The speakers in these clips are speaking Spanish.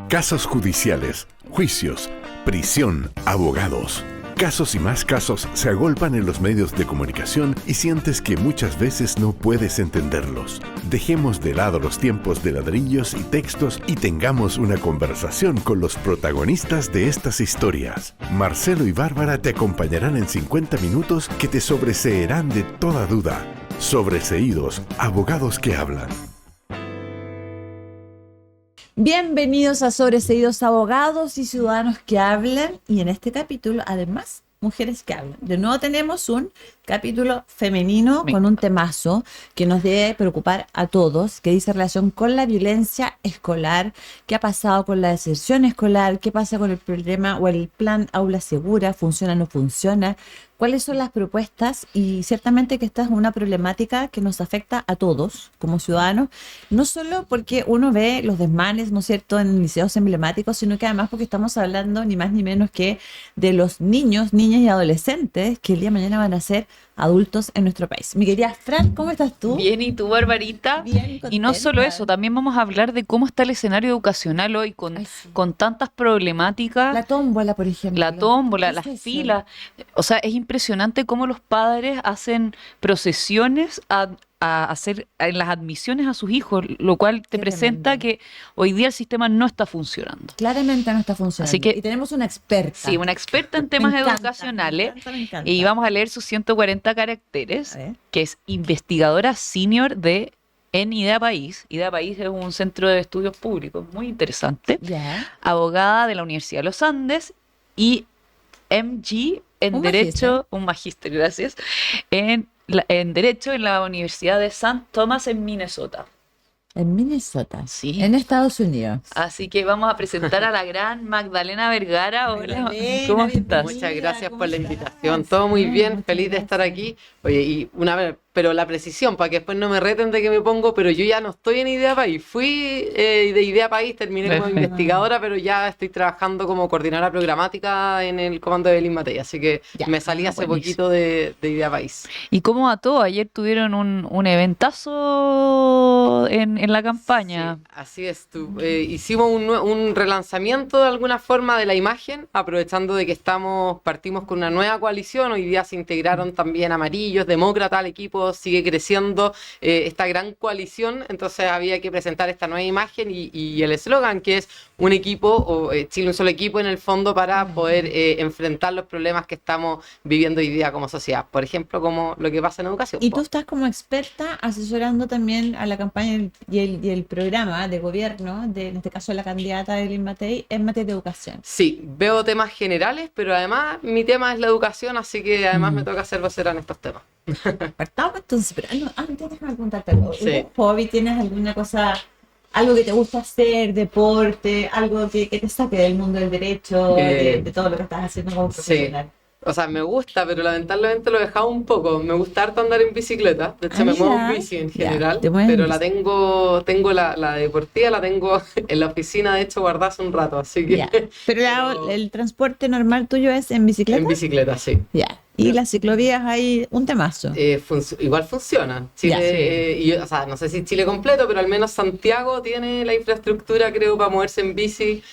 Casos judiciales, juicios, prisión, abogados. Casos y más casos se agolpan en los medios de comunicación y sientes que muchas veces no puedes entenderlos. Dejemos de lado los tiempos de ladrillos y textos y tengamos una conversación con los protagonistas de estas historias. Marcelo y Bárbara te acompañarán en 50 minutos que te sobreseerán de toda duda. Sobreseídos, abogados que hablan. Bienvenidos a Sobreseídos, abogados y ciudadanos que hablan, y en este capítulo, además, mujeres que hablan. De nuevo tenemos un capítulo femenino con un temazo que nos debe preocupar a todos, que dice relación con la violencia escolar, qué ha pasado con la deserción escolar, qué pasa con el problema o el plan Aula Segura, funciona o no funciona, cuáles son las propuestas, y ciertamente que esta es una problemática que nos afecta a todos como ciudadanos, no solo porque uno ve los desmanes, ¿no es cierto?, en liceos emblemáticos, sino que además porque estamos hablando ni más ni menos que de los niños, niñas y adolescentes que el día de mañana van a ser adultos en nuestro país. Mi querida Fran, ¿cómo estás tú? Bien, ¿y tú, Barbarita? Bien, contenta. Y no solo eso, también vamos a hablar de cómo está el escenario educacional hoy con tantas problemáticas. La tómbola, por ejemplo. La tómbola, ¿Qué las es eso? filas. O sea, es impresionante cómo los padres hacen procesiones a hacer en las admisiones a sus hijos, lo cual te Qué presenta tremendo. que hoy día el sistema no está funcionando. Claramente no está funcionando. Así que- y tenemos una experta. Sí, una experta en temas educacionales. Me encanta. Y vamos a leer sus 140 caracteres, A ver. que es investigadora senior en IDEA País. IDEA País es un centro de estudios públicos muy interesante. Ya. Abogada de la Universidad de los Andes y MG en Un Derecho, un magíster, gracias, en Derecho en la Universidad de St. Thomas en Minnesota. En Minnesota. Sí. En Estados Unidos. Así que vamos a presentar a la gran Magdalena Vergara. Hola, Magdalena, ¿cómo bienvenida. estás? Muchas gracias ¿Cómo por la estás? invitación. Todo muy bien, Muchas feliz de estar gracias. aquí. Oye, y una vez, pero la precisión, para que después no me reten de que me pongo, pero yo ya no estoy en Idea País. Fui de Idea País, terminé como Perfecto. investigadora, pero ya estoy trabajando como coordinadora programática en el comando de Belín Matei. Así que Ya. me salí hace Buenísimo. poquito de Idea País. ¿Y cómo va todo? Ayer tuvieron un eventazo en la campaña. Sí, así es. Hicimos un relanzamiento de alguna forma de la imagen, aprovechando de que partimos con una nueva coalición. Hoy día se integraron también amarillos, demócratas, el equipo sigue creciendo, esta gran coalición. Entonces había que presentar esta nueva imagen y el eslogan, que es un equipo, Chile un solo equipo, en el fondo, para poder enfrentar los problemas que estamos viviendo hoy día como sociedad. Por ejemplo, como lo que pasa en educación. Y tú estás como experta asesorando también a la campaña y el programa de gobierno, en este caso la candidata de Belín Matei, en materia de educación. Sí, veo temas generales, pero además mi tema es la educación, así que además me toca ser vocera en estos temas. Partamos entonces, pero antes déjame preguntarte algo. Sí. ¿Un hobby? ¿Tienes alguna cosa, algo que te gusta hacer, deporte, algo que te saque del mundo del derecho, de todo lo que estás haciendo como Sí. profesional? O sea, me gusta, pero lamentablemente lo he dejado un poco. Me gusta harto andar en bicicleta. De hecho, Ah, me muevo en mira. bici en Ya, general. te mueves en Pero bici. tengo la deportiva, la tengo en la oficina, de hecho, guardada hace un rato. Así que Ya. Pero Pero- el transporte normal tuyo es en bicicleta. en bicicleta, sí. Ya. Y las ciclovías hay un temazo. Igual funciona. Chile, Ya, sí. o sea, no sé si Chile completo, pero al menos Santiago tiene la infraestructura, creo, para moverse en bici.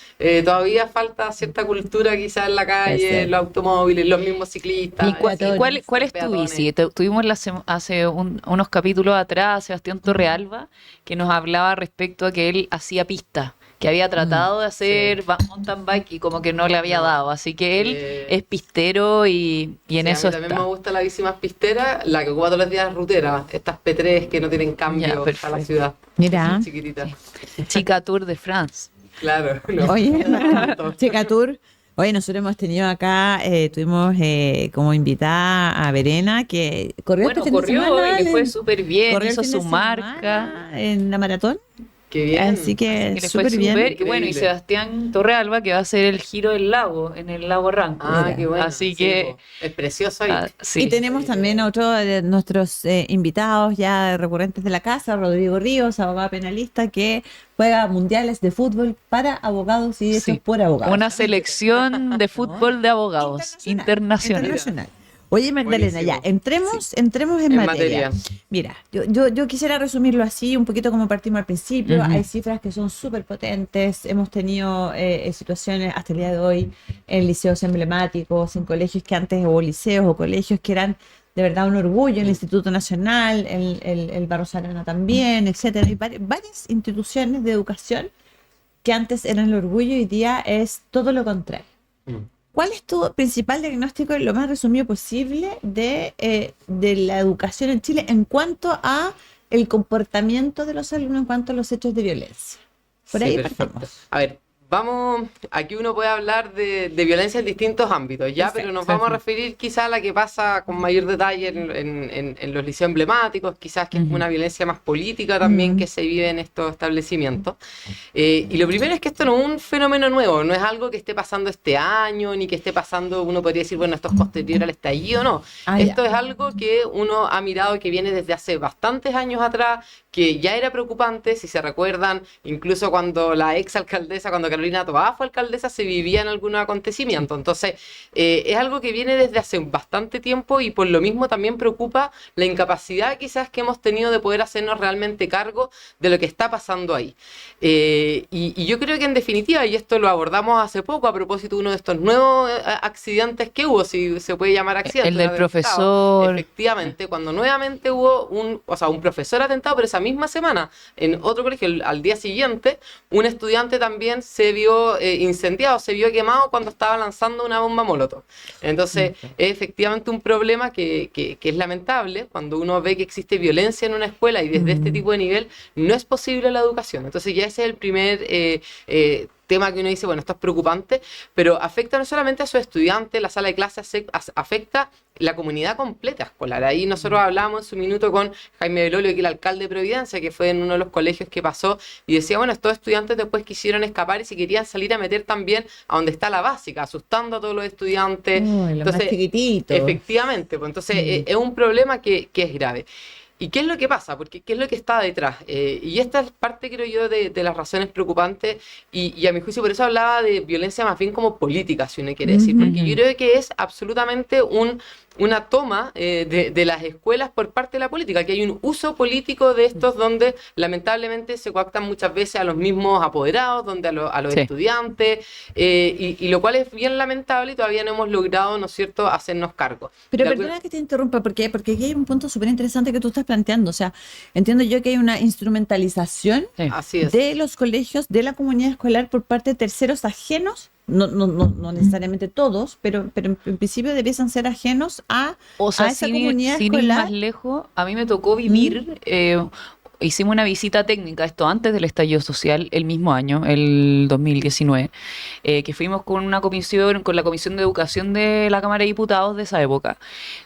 Todavía falta cierta cultura quizás en la Puede ser. calle, los automóviles, los mismos ciclistas. ¿Y cuál es tu peatones. bici? Tuvimos hace unos capítulos atrás a Sebastián Torrealba, que nos hablaba respecto a que él hacía pista, que había tratado de hacer mountain bike y como que no le había dado. Así que él es pistero y en Sí, eso a mí también está. me gusta la bici más pistera, la que ocupa todos los días rutera, estas P3 que no tienen Ya, cambio para la perfecto. ciudad. Mira. Chiquitita. Chica Tour de France. Claro. No. Oye, Chica Tour. Oye, nosotros hemos tenido acá, tuvimos como invitada a Verena, que corrió Bueno, este fin de corrió semana, y le fue súper bien, corrió el hizo fin de su marca. semana en la maratón. Qué bien. Así que Que le fue súper bien. súper. Y bueno, y Increíble. Sebastián Torrealba, que va a hacer el giro del lago, en el lago Ranco. Ah, Mira. qué bueno. Así Sí, que- po. Es precioso ahí. Sí. Y tenemos también a otro de nuestros invitados ya recurrentes de la casa, Rodrigo Ríos, abogado penalista, que juega mundiales de fútbol para abogados y hechos Sí. por abogados. Una selección de fútbol de abogados internacional. Internacional. Oye, Magdalena, Buenísimo. ya, entremos en materia. Mira, yo quisiera resumirlo así, un poquito como partimos al principio. Ujú. Hay cifras que son súper potentes. Hemos tenido situaciones hasta el día de hoy en liceos emblemáticos, en colegios que antes, o liceos o colegios que eran de verdad un orgullo, el Instituto Nacional, el Barros Arana también, etcétera. Hay varias instituciones de educación que antes eran el orgullo y hoy día es todo lo contrario. ¿Cuál es tu principal diagnóstico, lo más resumido posible, de la educación en Chile en cuanto a el comportamiento de los alumnos, en cuanto a los hechos de violencia? Por Sí, ahí perfecto. partimos. A ver, aquí uno puede hablar de violencia en distintos ámbitos, ¿ya? Pero nos vamos a referir quizá a la que pasa con mayor detalle en los liceos emblemáticos, quizás que es una violencia más política también que se vive en estos establecimientos. Y lo primero es que esto no es un fenómeno nuevo, no es algo que esté pasando este año, ni que esté pasando, uno podría decir, bueno, esto es posterior al estallido, no. Esto es algo que uno ha mirado que viene desde hace bastantes años atrás, que ya era preocupante, si se recuerdan, incluso cuando la ex alcaldesa, cuando Carolina Toá fue alcaldesa, se vivía en algún acontecimiento. Entonces, es algo que viene desde hace bastante tiempo y por lo mismo también preocupa la incapacidad quizás que hemos tenido de poder hacernos realmente cargo de lo que está pasando ahí. Y yo creo que en definitiva, y esto lo abordamos hace poco a propósito de uno de estos nuevos accidentes que hubo, si se puede llamar accidente. El del profesor. Efectivamente, cuando nuevamente hubo un profesor atentado, pero esa misma semana, en otro colegio, al día siguiente, un estudiante también se vio incendiado, se vio quemado cuando estaba lanzando una bomba molotov. Entonces, es efectivamente un problema que es lamentable cuando uno ve que existe violencia en una escuela y desde este tipo de nivel no es posible la educación. Entonces, ya ese es el primer tema que uno dice, bueno, esto es preocupante, pero afecta no solamente a sus estudiantes, la sala de clases, afecta la comunidad completa escolar. Ahí nosotros hablamos en su minuto con Jaime Belolio, que es el alcalde de Providencia, que fue en uno de los colegios que pasó, y decía, bueno, estos estudiantes después quisieron escapar y se querían salir a meter también a donde está la básica, asustando a todos los estudiantes. Los más chiquititos. Efectivamente, pues entonces es un problema que es grave. ¿Y qué es lo que pasa? Porque ¿qué es lo que está detrás? Y esta es parte, creo yo, de las razones preocupantes y a mi juicio por eso hablaba de violencia más bien como política, si uno quiere decir, porque yo creo que es absolutamente una toma de las escuelas por parte de la política, que hay un uso político de estos donde lamentablemente se coactan muchas veces a los mismos apoderados, donde a los estudiantes, y lo cual es bien lamentable y todavía no hemos logrado, ¿no es cierto?, hacernos cargo. Pero perdona que te interrumpa, porque aquí hay un punto súper interesante que tú estás planteando. O sea, entiendo yo que hay una instrumentalización Así es. de los colegios, de la comunidad escolar por parte de terceros ajenos. No necesariamente todos, pero en principio debiesen ser ajenos a esa comunidad sin ir escolar. más lejos, a mí me tocó vivir, hicimos una visita técnica, esto antes del estallido social, el mismo año, el 2019, que fuimos con la Comisión de Educación de la Cámara de Diputados de esa época,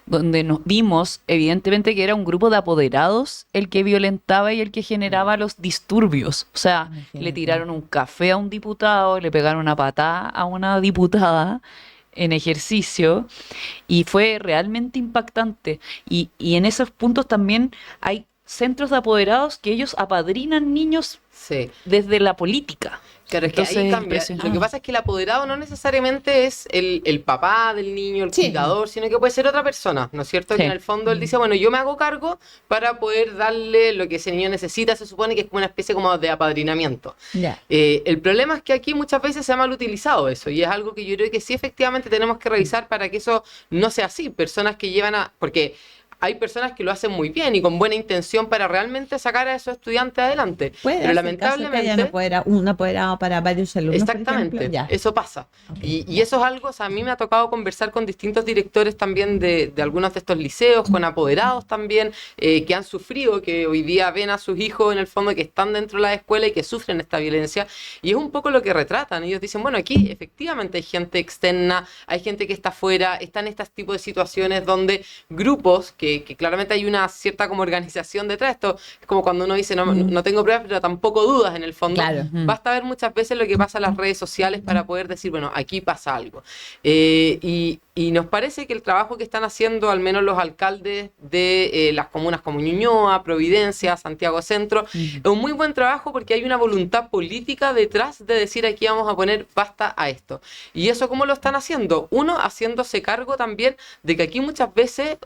donde nos vimos, evidentemente, que era un grupo de apoderados el que violentaba y el que generaba los disturbios. O sea, le tiraron un café a un diputado, le pegaron una patada a una diputada en ejercicio y fue realmente impactante. Y en esos puntos también hay centros de apoderados que ellos apadrinan niños desde la política. Claro, es que ahí cambia. Lo que pasa es que el apoderado no necesariamente es el papá del niño, el cuidador, sino que puede ser otra persona, ¿no es cierto? Que en el fondo él dice, bueno, yo me hago cargo para poder darle lo que ese niño necesita, se supone que es como una especie como de apadrinamiento. El problema es que aquí muchas veces se ha mal utilizado eso, y es algo que yo creo que sí efectivamente tenemos que revisar para que eso no sea así. Personas que llevan porque hay personas que lo hacen muy bien y con buena intención para realmente sacar a esos estudiantes adelante. Pero lamentablemente un apoderado para varios alumnos. Exactamente, eso pasa. Y eso es algo, o sea, a mí me ha tocado conversar con distintos directores también de algunos de estos liceos, con apoderados también, que han sufrido, que hoy día ven a sus hijos en el fondo que están dentro de la escuela y que sufren esta violencia. Y es un poco lo que retratan. Ellos dicen, bueno, aquí efectivamente hay gente externa, hay gente que está afuera, están estos tipos de situaciones donde grupos que claramente hay una cierta como organización detrás. Esto es como cuando uno dice, no tengo pruebas, pero tampoco dudas en el fondo. Basta ver muchas veces lo que pasa en las redes sociales para poder decir, bueno, aquí pasa algo. Y Y nos parece que el trabajo que están haciendo, al menos los alcaldes de las comunas como Ñuñoa, Providencia, Santiago Centro, es un muy buen trabajo porque hay una voluntad política detrás de decir aquí vamos a poner basta a esto. ¿Y eso cómo lo están haciendo? Uno, haciéndose cargo también de que aquí muchas veces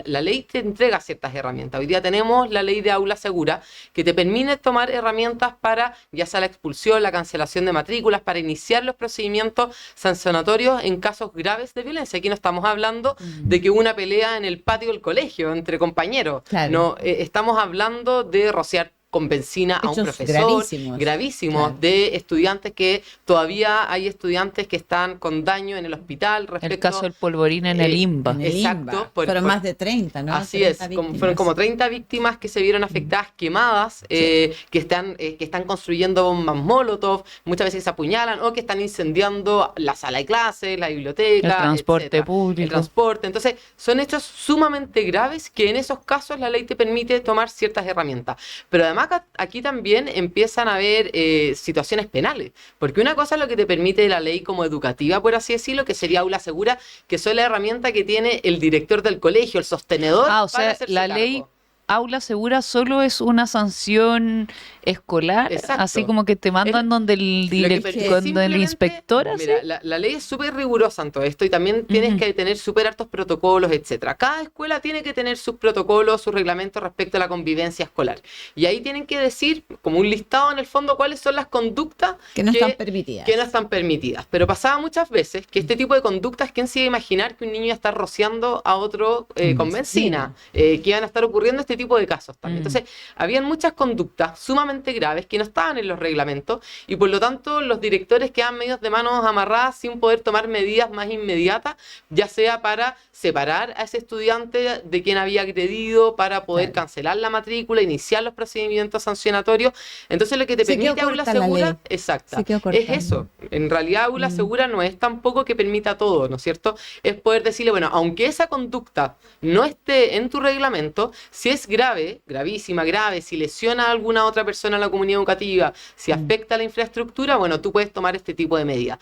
la ley te entrega ciertas herramientas. Hoy día tenemos la ley de aula segura que te permite tomar herramientas para, ya sea la expulsión, la cancelación de matrículas, para iniciar los procedimientos sancionatorios en casos graves de violencia. Aquí no estamos hablando de que una pelea en el patio del colegio entre compañeros. Claro. No, estamos hablando de rociar con benzina a un profesor, gravísimos claro. De estudiantes que todavía hay estudiantes que están con daño en el hospital. El caso del polvorín en el IMBA. Exacto. Fueron más de 30, ¿no? Así 30 es, fueron como 30 víctimas que se vieron afectadas, quemadas, que están construyendo bombas Molotov, muchas veces se apuñalan, o que están incendiando la sala de clases, la biblioteca, el transporte etcétera. Público. El transporte. Entonces, son hechos sumamente graves que en esos casos la ley te permite tomar ciertas herramientas. Pero además aquí también empiezan a haber situaciones penales, porque una cosa es lo que te permite la ley como educativa, por así decirlo, que sería aula segura, que es la herramienta que tiene el director del colegio, el sostenedor. O sea, la ley aula segura solo es una sanción escolar. Exacto. Así como que te mandan donde el inspector. Mira, la ley es súper rigurosa en todo esto y también tienes que tener súper hartos protocolos, etcétera. Cada escuela tiene que tener sus protocolos, sus reglamentos respecto a la convivencia escolar. Y ahí tienen que decir, como un listado en el fondo, cuáles son las conductas que no están permitidas. Que no están permitidas. Pero pasaba muchas veces que este tipo de conductas, ¿quién se iba a imaginar que un niño iba a estar rociando a otro con benzina? Que iban a estar ocurriendo este tipo de casos también. Entonces, habían muchas conductas sumamente graves que no estaban en los reglamentos y por lo tanto los directores quedan medios de manos amarradas sin poder tomar medidas más inmediatas, ya sea para separar a ese estudiante de quien había agredido, para poder cancelar la matrícula, iniciar los procedimientos sancionatorios. Entonces, lo que te permite aula segura, exacta, es eso. En realidad, aula segura no es tampoco que permita todo, ¿no es cierto? Es poder decirle, bueno, aunque esa conducta no esté en tu reglamento, si es grave, gravísima, grave, si lesiona a alguna otra persona en la comunidad educativa, si afecta a la infraestructura, bueno, tú puedes tomar este tipo de medidas.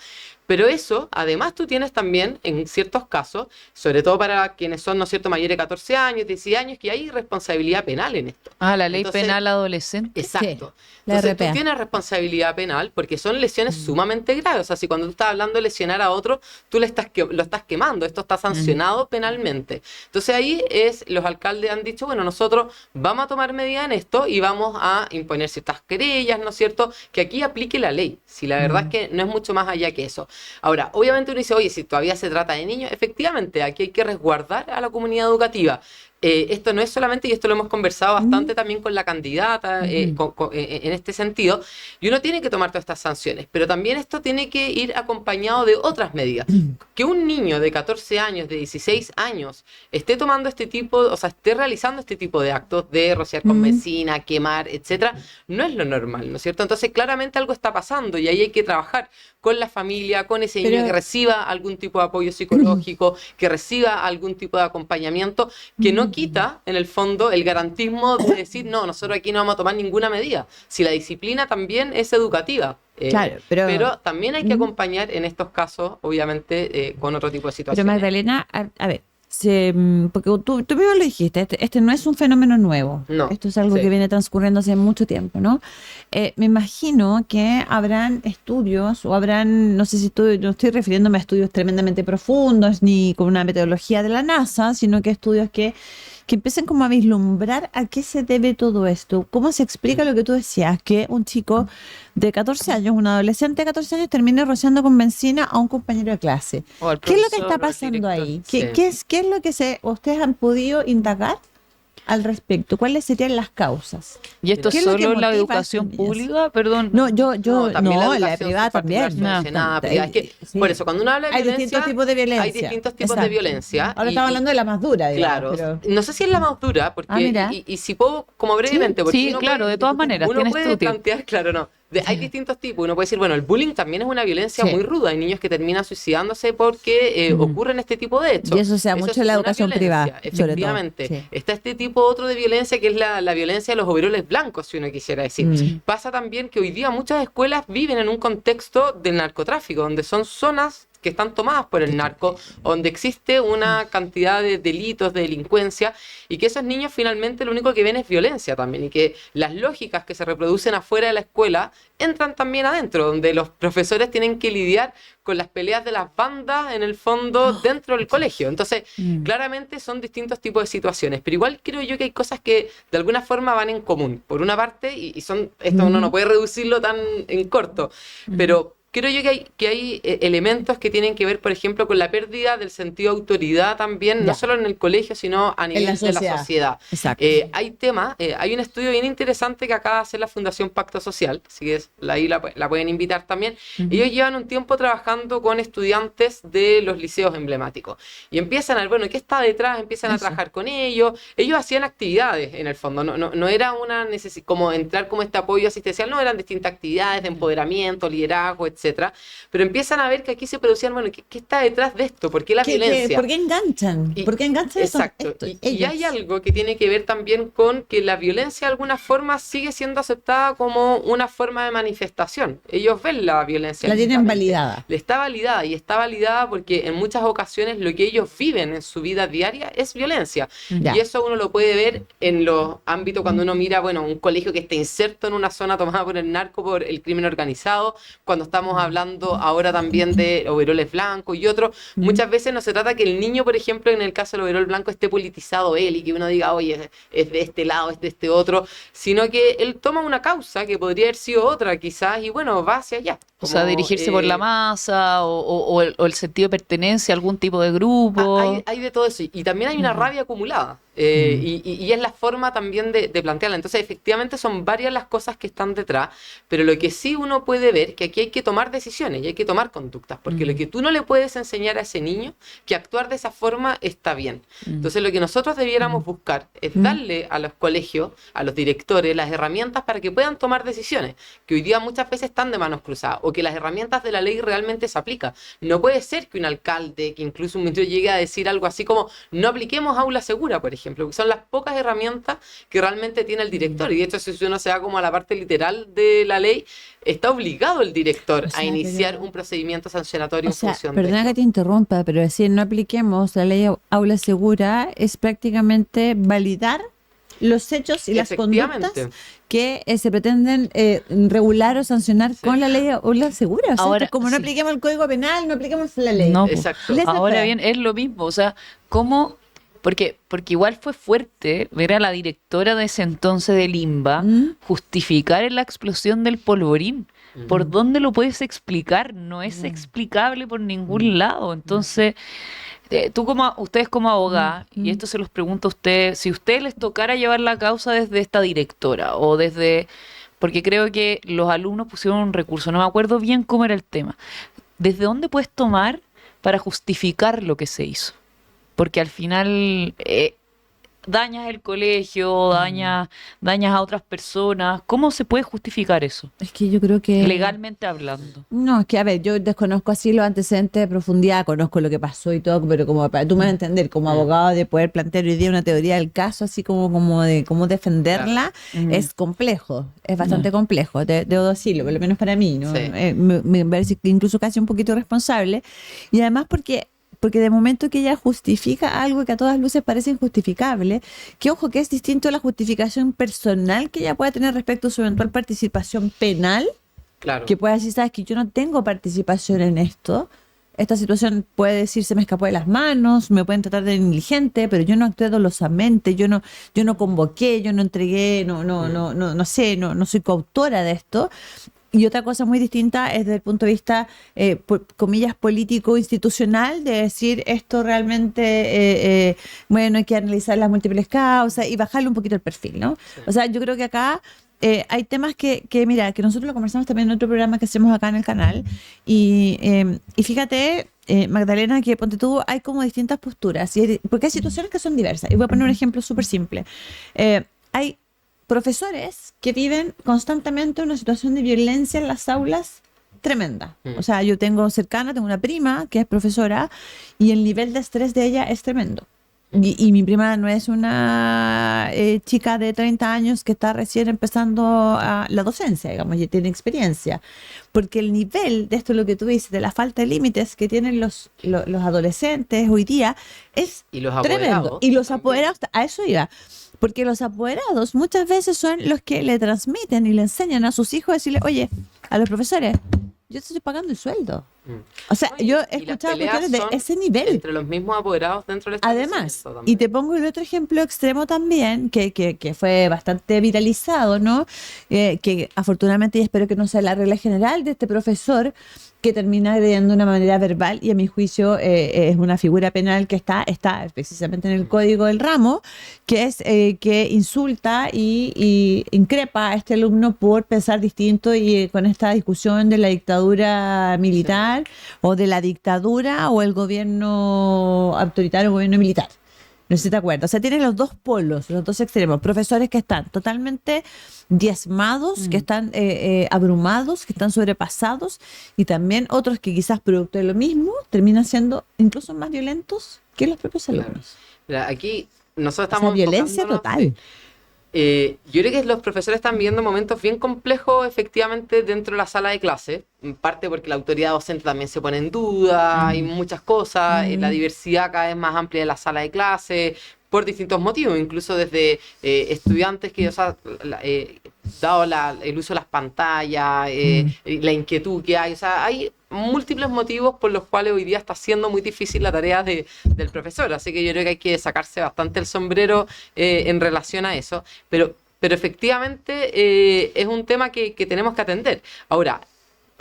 Pero eso, además, tú tienes también, en ciertos casos, sobre todo para quienes son, ¿no es cierto?, mayores de 14 años, 16 años, que hay responsabilidad penal en esto. La ley penal adolescente. Exacto. Sí, entonces, tú tienes responsabilidad penal porque son lesiones sumamente graves. O sea, si cuando tú estás hablando de lesionar a otro, tú lo estás quemando. Esto está sancionado penalmente. Entonces, ahí los alcaldes han dicho, bueno, nosotros vamos a tomar medidas en esto y vamos a imponer ciertas querellas, ¿no es cierto?, que aquí aplique la ley. Si la verdad es que no es mucho más allá que eso. Ahora, obviamente uno dice, oye, si todavía se trata de niños, efectivamente, aquí hay que resguardar a la comunidad educativa. Esto no es solamente, y esto lo hemos conversado bastante también con la candidata en este sentido, y uno tiene que tomar todas estas sanciones, pero también esto tiene que ir acompañado de otras medidas. Que un niño de 14 años, de 16 años, esté tomando este tipo, o sea, esté realizando este tipo de actos de rociar con benzina, quemar, etcétera, no es lo normal, ¿no es cierto? Entonces, claramente algo está pasando y ahí hay que trabajar con la familia, con ese niño que reciba algún tipo de apoyo psicológico, que reciba algún tipo de acompañamiento, que no quita, en el fondo, el garantismo de decir, no, nosotros aquí no vamos a tomar ninguna medida. Si la disciplina también es educativa. Claro, pero también hay que acompañar en estos casos, obviamente, con otro tipo de situaciones. Pero Magdalena, a ver, porque tú mismo lo dijiste, este no es un fenómeno nuevo. No, esto es algo que viene transcurriendo hace mucho tiempo, ¿no? Me imagino que habrán estudios o habrán, no sé si no estoy refiriéndome a estudios tremendamente profundos ni con una metodología de la NASA, sino que estudios que empiecen como a vislumbrar a qué se debe todo esto. ¿Cómo se explica lo que tú decías? Que un chico de 14 años, un adolescente de 14 años, termine rociando con benzina a un compañero de clase. ¿Qué es lo que está pasando ahí? ¿Qué es lo que ustedes han podido indagar al respecto? ¿Cuáles serían las causas? ¿Y esto es solo la educación pública? Perdón. No, la privada también. Por eso, cuando uno habla de hay violencia, distintos tipos de violencia. Hay distintos tipos de violencia. Ahora estamos hablando de la más dura, digamos. Claro. No sé si es la más dura, porque y si puedo, como brevemente, porque sí, claro, de todas maneras. Uno puede plantear, claro, no. Hay distintos tipos. Uno puede decir, bueno, el bullying también es una violencia muy ruda. Hay niños que terminan suicidándose porque ocurren este tipo de hechos. Y eso se da mucho en la educación privada. Efectivamente. Sí. Está este tipo otro de violencia que es la violencia de los overoles blancos, si uno quisiera decir. Pasa también que hoy día muchas escuelas viven en un contexto del narcotráfico, donde son zonas que están tomadas por el narco, donde existe una cantidad de delitos, de delincuencia, y que esos niños finalmente lo único que ven es violencia también, y que las lógicas que se reproducen afuera de la escuela entran también adentro, donde los profesores tienen que lidiar con las peleas de las bandas en el fondo dentro del colegio. Entonces, claramente son distintos tipos de situaciones, pero igual creo yo que hay cosas que de alguna forma van en común. Por una parte, y son, esto uno no puede reducirlo tan en corto, pero creo yo que hay elementos que tienen que ver, por ejemplo, con la pérdida del sentido de autoridad también, no solo en el colegio, sino a nivel de la sociedad. Exacto. Hay temas, hay un estudio bien interesante que acaba de hacer la Fundación Pacto Social, así que ahí la pueden invitar también. Ellos llevan un tiempo trabajando con estudiantes de los liceos emblemáticos y empiezan a ver, bueno, ¿qué está detrás? Empiezan a trabajar con ellos. Ellos hacían actividades en el fondo, no era una necesidad como entrar como este apoyo asistencial, no, eran distintas actividades de empoderamiento, liderazgo, etcétera. Pero empiezan a ver que aquí se producían, bueno, ¿qué está detrás de esto? ¿Por qué la violencia? ¿Por qué enganchan? ¿Por qué enganchan exacto. Y hay algo que tiene que ver también con que la violencia de alguna forma sigue siendo aceptada como una forma de manifestación. Ellos ven la violencia. La tienen validada. Está validada, y está validada porque en muchas ocasiones lo que ellos viven en su vida diaria es violencia. Ya. Y eso uno lo puede ver en los ámbitos cuando uno mira, bueno, un colegio que está inserto en una zona tomada por el narco, por el crimen organizado, cuando estamos hablando ahora también de overoles blancos y otros. Muchas veces no se trata que el niño, por ejemplo, en el caso del overol blanco, esté politizado él y que uno diga, oye, es de este lado, es de este otro, sino que él toma una causa que podría haber sido otra quizás y bueno, va hacia allá. O sea, dirigirse por la masa o el sentido de pertenencia a algún tipo de grupo. Hay de todo eso. Y también hay una rabia acumulada. Y es la forma también de plantearla. Entonces, efectivamente, son varias las cosas que están detrás. Pero lo que sí uno puede ver, que aquí hay que tomar decisiones y hay que tomar conductas. Porque lo que tú no le puedes enseñar a ese niño, que actuar de esa forma está bien. Entonces, lo que nosotros debiéramos buscar es darle a los colegios, a los directores, las herramientas para que puedan tomar decisiones. Que hoy día muchas veces están de manos cruzadas. O que las herramientas de la ley realmente se aplican. No puede ser que un alcalde, que incluso un ministro llegue a decir algo así como no apliquemos aula segura, por ejemplo, que son las pocas herramientas que realmente tiene el director. Y de hecho, si uno se va como a la parte literal de la ley, está obligado el director a iniciar un procedimiento sancionatorio en función de perdona que te interrumpa, pero decir no apliquemos la ley aula segura es prácticamente validar los hechos y las conductas que se pretenden regular o sancionar con la ley aula segura. O sea, ahora, como no apliquemos el Código Penal, no apliquemos la ley. No, exacto. Ahora bien, es lo mismo. O sea, ¿cómo? Porque igual fue fuerte ver a la directora de ese entonces del INBA justificar la explosión del polvorín. ¿Por dónde lo puedes explicar? No es explicable por ningún lado. Entonces, ustedes como abogada, y esto se los pregunto a ustedes, si a ustedes les tocara llevar la causa desde esta directora o desde... Porque creo que los alumnos pusieron un recurso, no me acuerdo bien cómo era el tema. ¿Desde dónde puedes tomar para justificar lo que se hizo? Porque al final dañas el colegio, dañas a otras personas. ¿Cómo se puede justificar eso? Es que yo creo que... Legalmente hablando. No, es que a ver, yo desconozco así los antecedentes de profundidad, conozco lo que pasó y todo, pero como para tú me vas a entender, como abogado, de poder plantear hoy día una teoría del caso, así como de cómo defenderla, es complejo, es bastante complejo, debo decirlo, por lo menos para mí, ¿no? Sí. Me parece que incluso casi un poquito irresponsable, y además porque de momento que ella justifica algo que a todas luces parece injustificable, que ojo que es distinto a la justificación personal que ella pueda tener respecto a su eventual participación penal, Claro. que pueda decir, sabes que yo no tengo participación en esto, esta situación puede decir se me escapó de las manos, me pueden tratar de negligente, pero yo no actué dolosamente, yo no convoqué, yo no entregué, no sé, no soy coautora de esto. Y otra cosa muy distinta es desde el punto de vista, comillas, político-institucional, de decir esto realmente, bueno, hay que analizar las múltiples causas y bajarle un poquito el perfil, ¿no? Sí. O sea, yo creo que acá hay temas que mira, que nosotros lo conversamos también en otro programa que hacemos acá en el canal. Y fíjate, Magdalena, que ponte tú, hay como distintas posturas, porque hay situaciones que son diversas. Y voy a poner un ejemplo súper simple. Hay profesores que viven constantemente una situación de violencia en las aulas tremenda. O sea, yo tengo una prima que es profesora y el nivel de estrés de ella es tremendo. Y mi prima no es una chica de 30 años que está recién empezando la docencia, digamos, y tiene experiencia. Porque el nivel de esto, lo que tú dices, de la falta de límites que tienen los adolescentes hoy día es Y los tremendo. apoderados Y los también. apoderados, a eso iba. Porque los apoderados muchas veces son los que le transmiten y le enseñan a sus hijos a decirle, oye, a los profesores, yo te estoy pagando el sueldo. O sea, No, yo he y las escuchado peleas cuestiones de son ese nivel. entre los mismos apoderados dentro del Además, establecimiento y también. te pongo el otro ejemplo extremo también, que fue bastante viralizado, ¿no? Que afortunadamente, y espero que no sea la regla general, de este profesor que termina agrediendo de una manera verbal y a mi juicio es una figura penal que está precisamente en el código del ramo, que es que insulta y increpa a este alumno por pensar distinto y con esta discusión de la dictadura militar o de la dictadura o el gobierno autoritario o gobierno militar. No sé si te acuerdas. O sea, tienes los dos polos, los dos extremos. Profesores que están totalmente diezmados, que están abrumados, que están sobrepasados, y también otros que quizás producto de lo mismo terminan siendo incluso más violentos que los propios Claro. alumnos. Mira, aquí nosotros O sea, estamos violencia enfocándonos, total. yo creo que los profesores están viendo momentos bien complejos efectivamente dentro de la sala de clase, en parte porque la autoridad docente también se pone en duda, hay muchas cosas, la diversidad cada vez más amplia de la sala de clase, por distintos motivos, incluso desde estudiantes que, o sea, dado el uso de las pantallas, la inquietud que hay, o sea, hay múltiples motivos por los cuales hoy día está siendo muy difícil la tarea del profesor, así que yo creo que hay que sacarse bastante el sombrero en relación a eso, pero efectivamente es un tema que tenemos que atender. Ahora,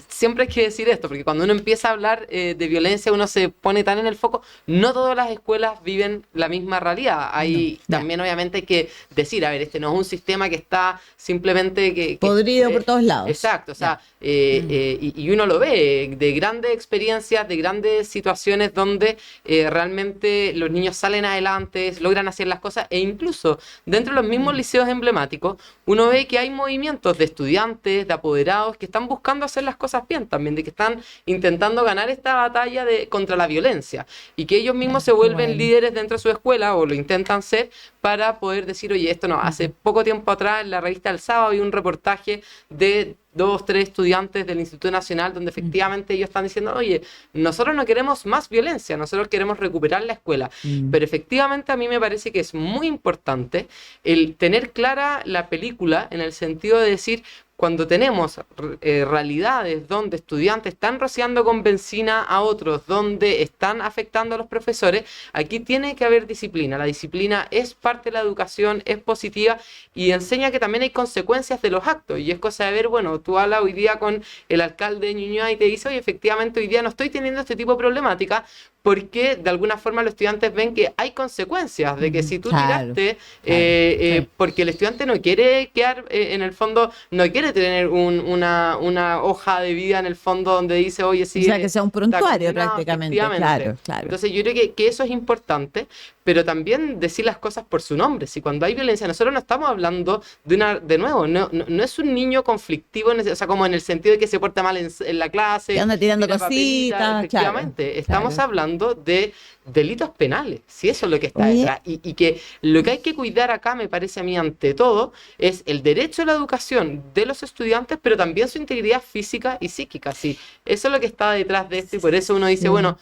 siempre hay que decir esto, porque cuando uno empieza a hablar de violencia, uno se pone tan en el foco. No todas las escuelas viven la misma realidad. Hay No, también, obviamente, hay que decir, a ver, este no es un sistema que está simplemente Podrido por todos lados. Exacto, o sea, y uno lo ve de grandes experiencias, de grandes situaciones donde realmente los niños salen adelante, logran hacer las cosas, e incluso dentro de los mismos liceos emblemáticos, uno ve que hay movimientos de estudiantes, de apoderados, que están buscando hacer las cosas bien también, de que están intentando ganar esta batalla contra la violencia, y que ellos mismos se vuelven bueno. líderes dentro de su escuela, o lo intentan ser, para poder decir, oye, esto no. Hace poco tiempo atrás, en la revista El Sábado, había un reportaje de 2, 3 estudiantes del Instituto Nacional, donde efectivamente ellos están diciendo, oye, nosotros no queremos más violencia, nosotros queremos recuperar la escuela. Pero efectivamente a mí me parece que es muy importante el tener clara la película, en el sentido de decir, cuando tenemos realidades donde estudiantes están rociando con benzina a otros, donde están afectando a los profesores, aquí tiene que haber disciplina. La disciplina es parte de la educación, es positiva y enseña que también hay consecuencias de los actos. Y es cosa de ver, bueno, tú hablas hoy día con el alcalde de Ñuñoa y te dice, oye, efectivamente hoy día no estoy teniendo este tipo de problemática, porque de alguna forma los estudiantes ven que hay consecuencias, de que si tú Claro, tiraste, sí. porque el estudiante no quiere quedar, en el fondo, no quiere tener una hoja de vida en el fondo donde dice, oye, sí, O sea, que sea un está prontuario condenado, prácticamente. efectivamente. Claro, claro. Entonces yo creo que eso es importante, pero también decir las cosas por su nombre. Si cuando hay violencia, nosotros no estamos hablando de nuevo, no es un niño conflictivo, o sea, como en el sentido de que se porta mal en la clase, Que anda tirando tira papelitas, cositas, efectivamente. claro, Estamos claro. hablando de delitos penales, si eso es lo que está Oye. detrás. Y que lo que hay que cuidar acá, me parece a mí, ante todo, es el derecho a la educación de los estudiantes, pero también su integridad física y psíquica. Sí, eso es lo que está detrás de esto, y por eso uno dice, Sí. bueno,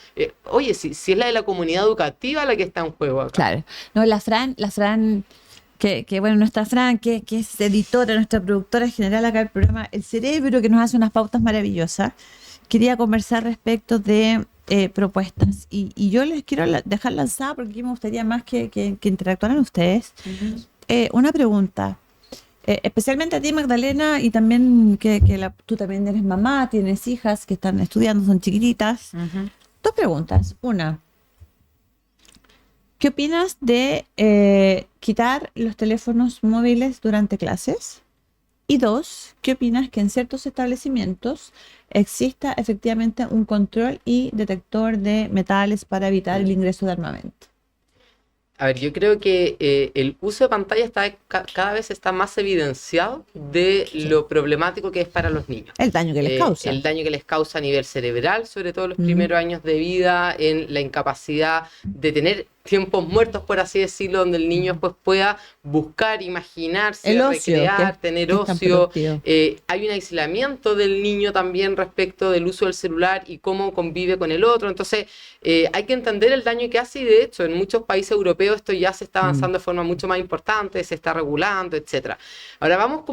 oye, si es la de la comunidad educativa la que está en juego acá. Claro. No, la Fran, que bueno, nuestra Fran, que es editora, nuestra productora general acá del programa El Cerebro, que nos hace unas pautas maravillosas, quería conversar respecto de propuestas. Y yo les quiero dejar lanzada, porque aquí me gustaría más que interactuaran ustedes. Una pregunta. Especialmente a ti, Magdalena, y también tú también eres mamá, tienes hijas que están estudiando, son chiquititas. Dos preguntas. Una, ¿qué opinas de quitar los teléfonos móviles durante clases? Y dos, ¿qué opinas que en ciertos establecimientos exista efectivamente un control y detector de metales para evitar el ingreso de armamento? A ver, yo creo que el uso de pantalla cada vez está más evidenciado de lo problemático que es para los niños. El daño que les causa. El daño que les causa a nivel cerebral, sobre todo los primeros años de vida, en la incapacidad de tener tiempos muertos, por así decirlo, donde el niño pues pueda buscar, imaginarse, El ocio, recrear, tener que es tan ocio. productivo. Hay un aislamiento del niño también respecto del uso del celular y cómo convive con el otro. Entonces, hay que entender el daño que hace, y de hecho, en muchos países europeos esto ya se está avanzando de forma mucho más importante, se está regulando, etcétera. Ahora vamos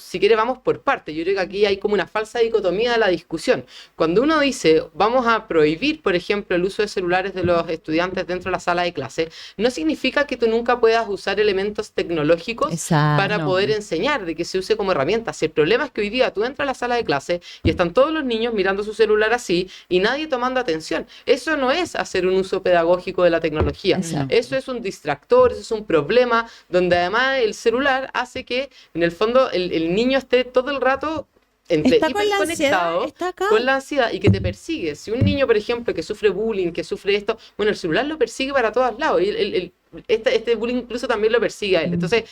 si quiere, vamos por partes. Yo creo que aquí hay como una falsa dicotomía de la discusión. Cuando uno dice, vamos a prohibir, por ejemplo, el uso de celulares de los estudiantes dentro de la sala de clase, no significa que tú nunca puedas usar elementos tecnológicos para poder enseñar, de que se use como herramienta. Si el problema es que hoy día tú entras a la sala de clase y están todos los niños mirando su celular así y nadie tomando atención. Eso no es hacer un uso pedagógico de la tecnología. Eso es un distractor, eso es un problema, donde además el celular hace que, en el fondo, el niño esté todo el rato está con la ansiedad, está acá. con la ansiedad, y que te persigue. Si un niño, por ejemplo, que sufre bullying, que sufre esto, bueno, el celular lo persigue para todos lados, y este bullying incluso también lo persigue a él. Entonces,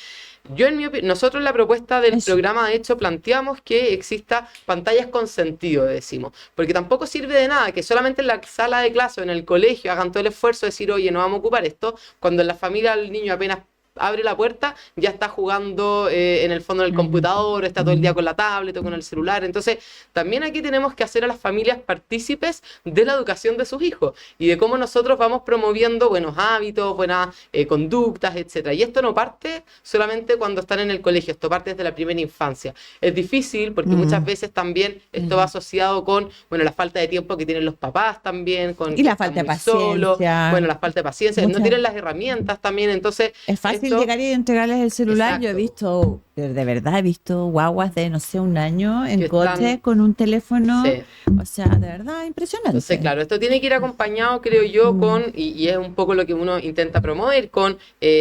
nosotros en la propuesta del programa, de hecho, planteamos que exista pantallas con sentido, decimos, porque tampoco sirve de nada que solamente en la sala de clase o en el colegio hagan todo el esfuerzo de decir, oye, no vamos a ocupar esto, cuando en la familia el niño apenas abre la puerta, ya está jugando en el fondo del computador, está todo el día con la tablet o con el celular. Entonces, también aquí tenemos que hacer a las familias partícipes de la educación de sus hijos y de cómo nosotros vamos promoviendo buenos hábitos, buenas conductas, etcétera. Y esto no parte solamente cuando están en el colegio, esto parte desde la primera infancia. Es difícil porque muchas veces también esto va asociado con, bueno, la falta de tiempo que tienen los papás también, y la falta de paciencia. Bueno, la falta de paciencia, no tienen las herramientas también, entonces es fácil llegar y entregarles el celular. Exacto. Yo he visto, de verdad he visto guaguas de, no sé, un año en coche con un teléfono. Sí. O sea, de verdad, impresionante. Entonces, claro, esto tiene que ir acompañado, creo yo, con, y es un poco lo que uno intenta promover, con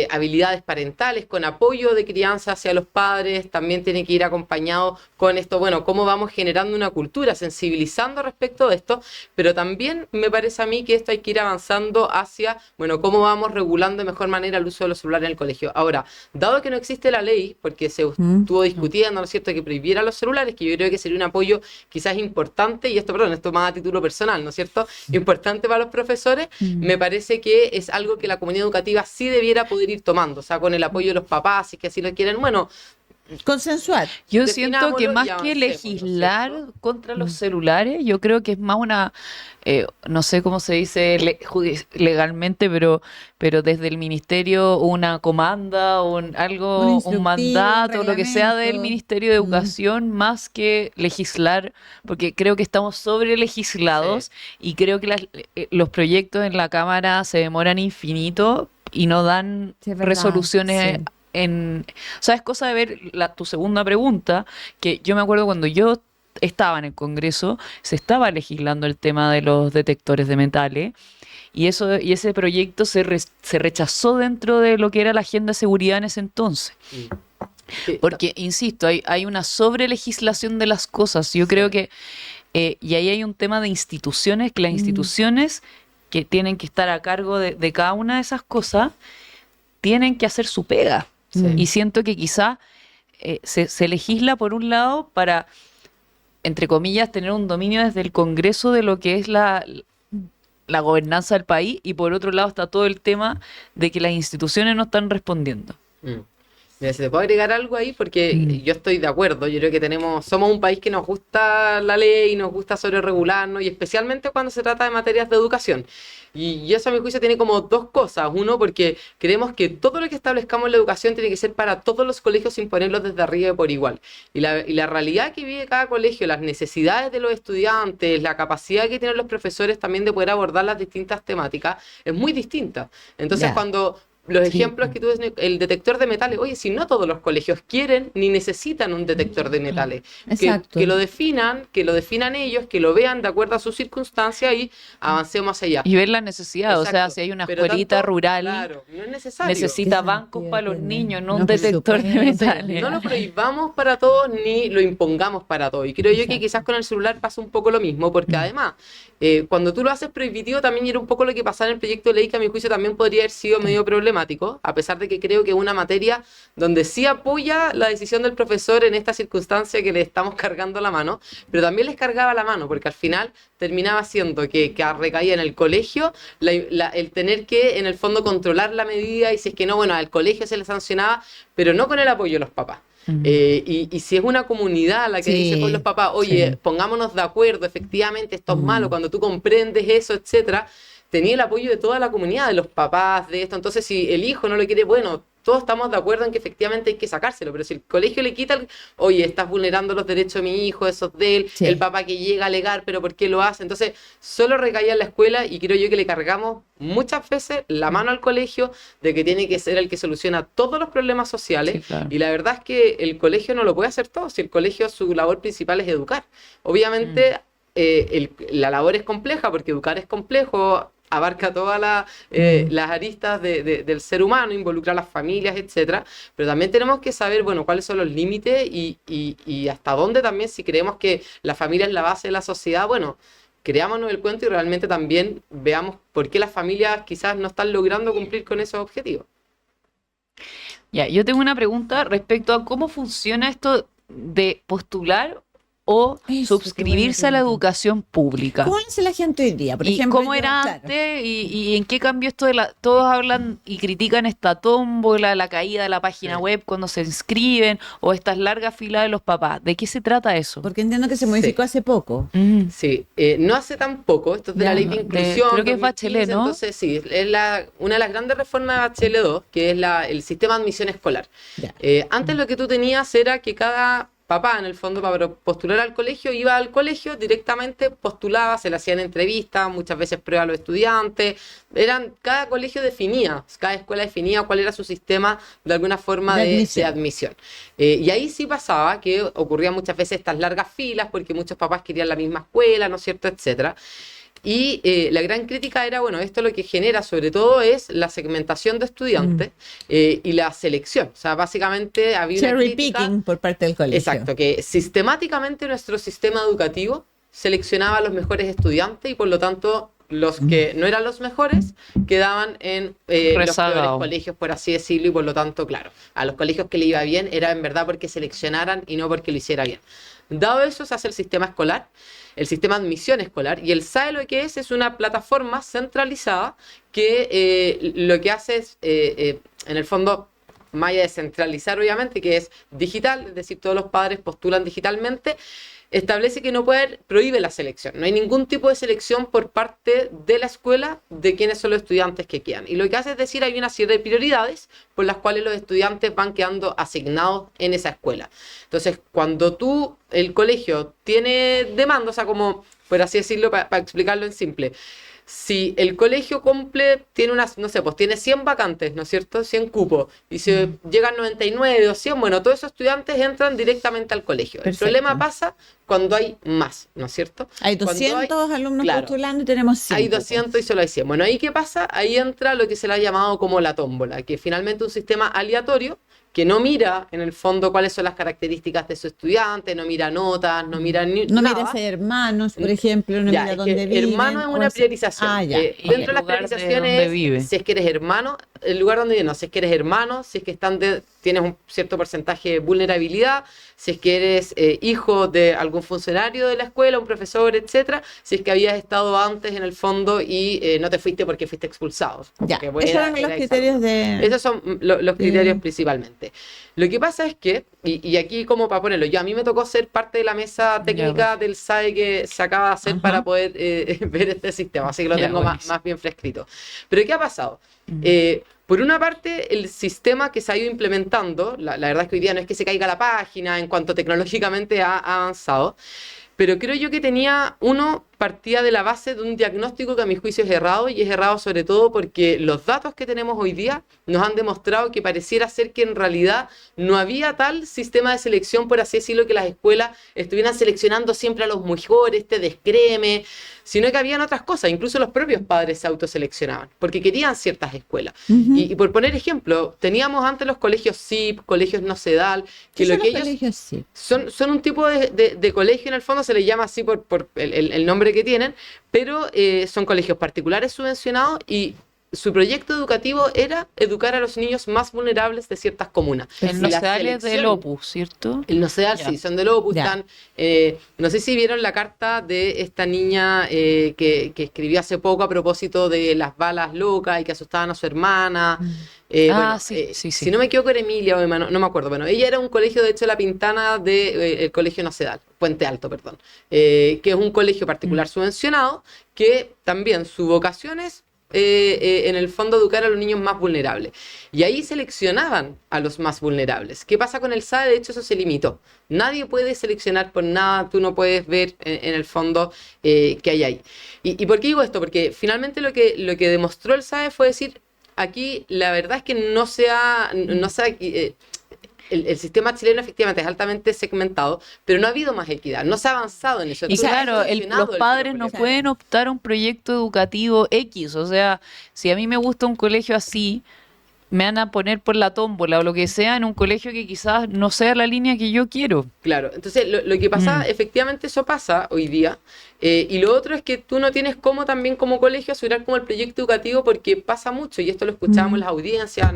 habilidades parentales, con apoyo de crianza hacia los padres. También tiene que ir acompañado con esto, bueno, cómo vamos generando una cultura, sensibilizando respecto de esto, pero también me parece a mí que esto hay que ir avanzando hacia, bueno, cómo vamos regulando de mejor manera el uso de los celulares en el colegio. Ahora, dado que no existe la ley, porque se estuvo discutiendo, ¿no es cierto?, que prohibiera los celulares, que yo creo que sería un apoyo quizás importante, y esto más a título personal, ¿no es cierto?, importante para los profesores, me parece que es algo que la comunidad educativa sí debiera poder ir tomando, o sea, con el apoyo de los papás, si es que así lo quieren, bueno, consensuar. Yo siento que más que legislar contra los celulares, yo creo que es más una, no sé cómo se dice legalmente, pero desde el ministerio una comanda, un mandato, lo que sea del Ministerio de Educación, más que legislar, porque creo que estamos sobre legislados y creo que los proyectos en la Cámara se demoran infinito y no dan resoluciones. O sea, es cosa de ver tu segunda pregunta, que yo me acuerdo cuando yo estaba en el Congreso, se estaba legislando el tema de los detectores de metales, y ese proyecto se rechazó dentro de lo que era la agenda de seguridad en ese entonces. Porque, insisto, hay una sobrelegislación de las cosas. Yo creo que, y ahí hay un tema de instituciones, que las instituciones que tienen que estar a cargo de cada una de esas cosas, tienen que hacer su pega. Y siento que quizá se legisla por un lado para, entre comillas, tener un dominio desde el Congreso de lo que es la gobernanza del país, y por otro lado está todo el tema de que las instituciones no están respondiendo. Mira, si te puedo agregar algo ahí, porque yo estoy de acuerdo. Yo creo que somos un país que nos gusta la ley, nos gusta sobreregularnos, y especialmente cuando se trata de materias de educación. Y eso, a mi juicio, tiene como dos cosas. Uno, porque creemos que todo lo que establezcamos en la educación tiene que ser para todos los colegios, sin ponerlos desde arriba y por igual. Y la realidad que vive cada colegio, las necesidades de los estudiantes, la capacidad que tienen los profesores también de poder abordar las distintas temáticas, es muy distinta. Entonces, cuando los ejemplos que tú ves, el detector de metales, oye, si no todos los colegios quieren ni necesitan un detector de metales, que lo definan ellos, que lo vean de acuerdo a sus circunstancias y avancemos allá. Y ver la necesidad, o sea, si hay una escuelita rural, claro, no es necesario. Necesita bancos para los niños, no un detector de metales. No lo prohibamos para todos ni lo impongamos para todos. Y creo yo que quizás con el celular pasa un poco lo mismo, porque además, cuando tú lo haces prohibitivo, también era un poco lo que pasaba en el proyecto de ley, que a mi juicio también podría haber sido medio problemático, problemático, a pesar de que creo que es una materia donde sí apoya la decisión del profesor en esta circunstancia que le estamos cargando la mano, pero también les cargaba la mano, porque al final terminaba siendo que recaía en el colegio el tener que, en el fondo, controlar la medida, y si es que no, bueno, al colegio se le sancionaba, pero no con el apoyo de los papás. Y si es una comunidad la que dice con los papás, oye, pongámonos de acuerdo, efectivamente esto es malo, cuando tú comprendes eso, etcétera, tenía el apoyo de toda la comunidad, de los papás, de esto. Entonces, si el hijo no lo quiere, bueno, todos estamos de acuerdo en que efectivamente hay que sacárselo, pero si el colegio le quita, oye, estás vulnerando los derechos de mi hijo, esos de él, el papá que llega a alegar, pero ¿por qué lo hace? Entonces, solo recaía en la escuela, y creo yo que le cargamos muchas veces la mano al colegio de que tiene que ser el que soluciona todos los problemas sociales, y la verdad es que el colegio no lo puede hacer todo, si el colegio, su labor principal es educar. Obviamente, la labor es compleja, porque educar es complejo, abarca todas las aristas del ser humano, involucra a las familias, etcétera, pero también tenemos que saber, bueno, cuáles son los límites y hasta dónde también, si creemos que la familia es la base de la sociedad, bueno, creámonos el cuento y realmente también veamos por qué las familias quizás no están logrando cumplir con esos objetivos. Ya, yo tengo una pregunta respecto a cómo funciona esto de postular o suscribirse a la educación pública. ¿Cómo hace la gente hoy día? Por ejemplo, ¿cómo era antes? Y en qué cambió esto de todos hablan y critican esta tómbola, la caída de la página web cuando se inscriben, o estas largas filas de los papás? ¿De qué se trata eso? Porque entiendo que se modificó hace poco. Sí, no hace tan poco, esto es de la ley de inclusión. Creo que es Bachelet, ¿no? Entonces sí, es una de las grandes reformas de Bachelet 2, que es el sistema de admisión escolar. Antes lo que tú tenías era que cada papá, en el fondo, para postular al colegio, iba al colegio directamente, postulaba, se le hacían entrevistas, muchas veces pruebas a los estudiantes, cada colegio definía, cada escuela definía cuál era su sistema, de alguna forma, de admisión. Y ahí sí pasaba que ocurrían muchas veces estas largas filas, porque muchos papás querían la misma escuela, ¿no es cierto?, etcétera. Y la gran crítica era, bueno, esto lo que genera sobre todo es la segmentación de estudiantes y la selección. O sea, básicamente había una cherry crítica, picking por parte del colegio. Exacto, que sistemáticamente nuestro sistema educativo seleccionaba a los mejores estudiantes y por lo tanto los que no eran los mejores quedaban en los peores colegios, por así decirlo, y por lo tanto, claro, a los colegios que le iba bien era en verdad porque seleccionaran y no porque lo hiciera bien. Dado eso, se hace el sistema escolar, el sistema de admisión escolar, y el SAE lo que es una plataforma centralizada que lo que hace es, en el fondo, más allá de centralizar, obviamente, que es digital, es decir, todos los padres postulan digitalmente, establece que prohíbe la selección. No hay ningún tipo de selección por parte de la escuela de quiénes son los estudiantes que quedan. Y lo que hace es decir, hay una serie de prioridades por las cuales los estudiantes van quedando asignados en esa escuela. Entonces, cuando el colegio tiene demanda, o sea, como, por así decirlo, para explicarlo en simple, si el colegio tiene no sé, pues tiene 100 vacantes, ¿no es cierto? 100 cupos, y si llegan 99 o 100, bueno, todos esos estudiantes entran directamente al colegio. Perfecto. El problema pasa cuando hay más, ¿no es cierto? Hay 200 alumnos postulando y tenemos 100. Hay 200 y solo hay 100. Bueno, ¿ahí qué pasa? Ahí entra lo que se le ha llamado como la tómbola, que es finalmente un sistema aleatorio que no mira, en el fondo, cuáles son las características de su estudiante, no mira notas, no mira nada. No mira si hay hermanos, por ejemplo, no mira dónde viven. Hermano es una priorización. Dentro de las priorizaciones, si es que eres hermano, el lugar donde vives, no, si es que eres hermano, si es que tienes un cierto porcentaje de vulnerabilidad, si es que eres hijo de algún funcionario de la escuela, un profesor, etcétera, si es que habías estado antes en el fondo y no te fuiste porque fuiste expulsado. Esos son los criterios Esos son los criterios principalmente. Lo que pasa es que, y aquí como para ponerlo, a mí me tocó ser parte de la mesa técnica del SAE que se acaba de hacer para poder ver este sistema, así que lo tengo más bien fresquito. Pero ¿qué ha pasado? Por una parte, el sistema que se ha ido implementando, la verdad es que hoy día no es que se caiga la página en cuanto tecnológicamente ha avanzado, pero creo yo que partía de la base de un diagnóstico que a mi juicio es errado, y es errado sobre todo porque los datos que tenemos hoy día nos han demostrado que pareciera ser que en realidad no había tal sistema de selección, por así decirlo, que las escuelas estuvieran seleccionando siempre a los mejores, este descreme, sino que habían otras cosas, incluso los propios padres se autoseleccionaban, porque querían ciertas escuelas. Y por poner ejemplo, teníamos antes los colegios CIP, colegios no CEDAL, que lo que ellos son un tipo de colegio, en el fondo se les llama así por el nombre que tienen, pero son colegios particulares subvencionados y su proyecto educativo era educar a los niños más vulnerables de ciertas comunas. El Nocedal es del Opus, ¿cierto? El Nocedal, sí, son del Opus. Están, no sé si vieron la carta de esta niña que escribió hace poco a propósito de las balas locas y que asustaban a su hermana. Sí. Si no me equivoco era Emilia o Emma, no me acuerdo. Bueno, ella era un colegio, de hecho, La Pintana del colegio Nocedal, Puente Alto, perdón, que es un colegio particular subvencionado, que también su vocación es en el fondo educar a los niños más vulnerables. Y ahí seleccionaban a los más vulnerables. ¿Qué pasa con el SAE? De hecho, eso se limitó. Nadie puede seleccionar por nada, tú no puedes ver en el fondo qué hay ahí. ¿Y por qué digo esto? Porque finalmente lo que demostró el SAE fue decir, aquí la verdad es que no sea el sistema chileno efectivamente es altamente segmentado, pero no ha habido más equidad, no se ha avanzado en eso. Y claro, los padres no pueden optar a un proyecto educativo X, o sea, si a mí me gusta un colegio así, me van a poner por la tómbola o lo que sea en un colegio que quizás no sea la línea que yo quiero. Claro, entonces lo que pasa, efectivamente eso pasa hoy día, y lo otro es que tú no tienes cómo también como colegio asegurar como el proyecto educativo porque pasa mucho, y esto lo escuchábamos en las audiencias, a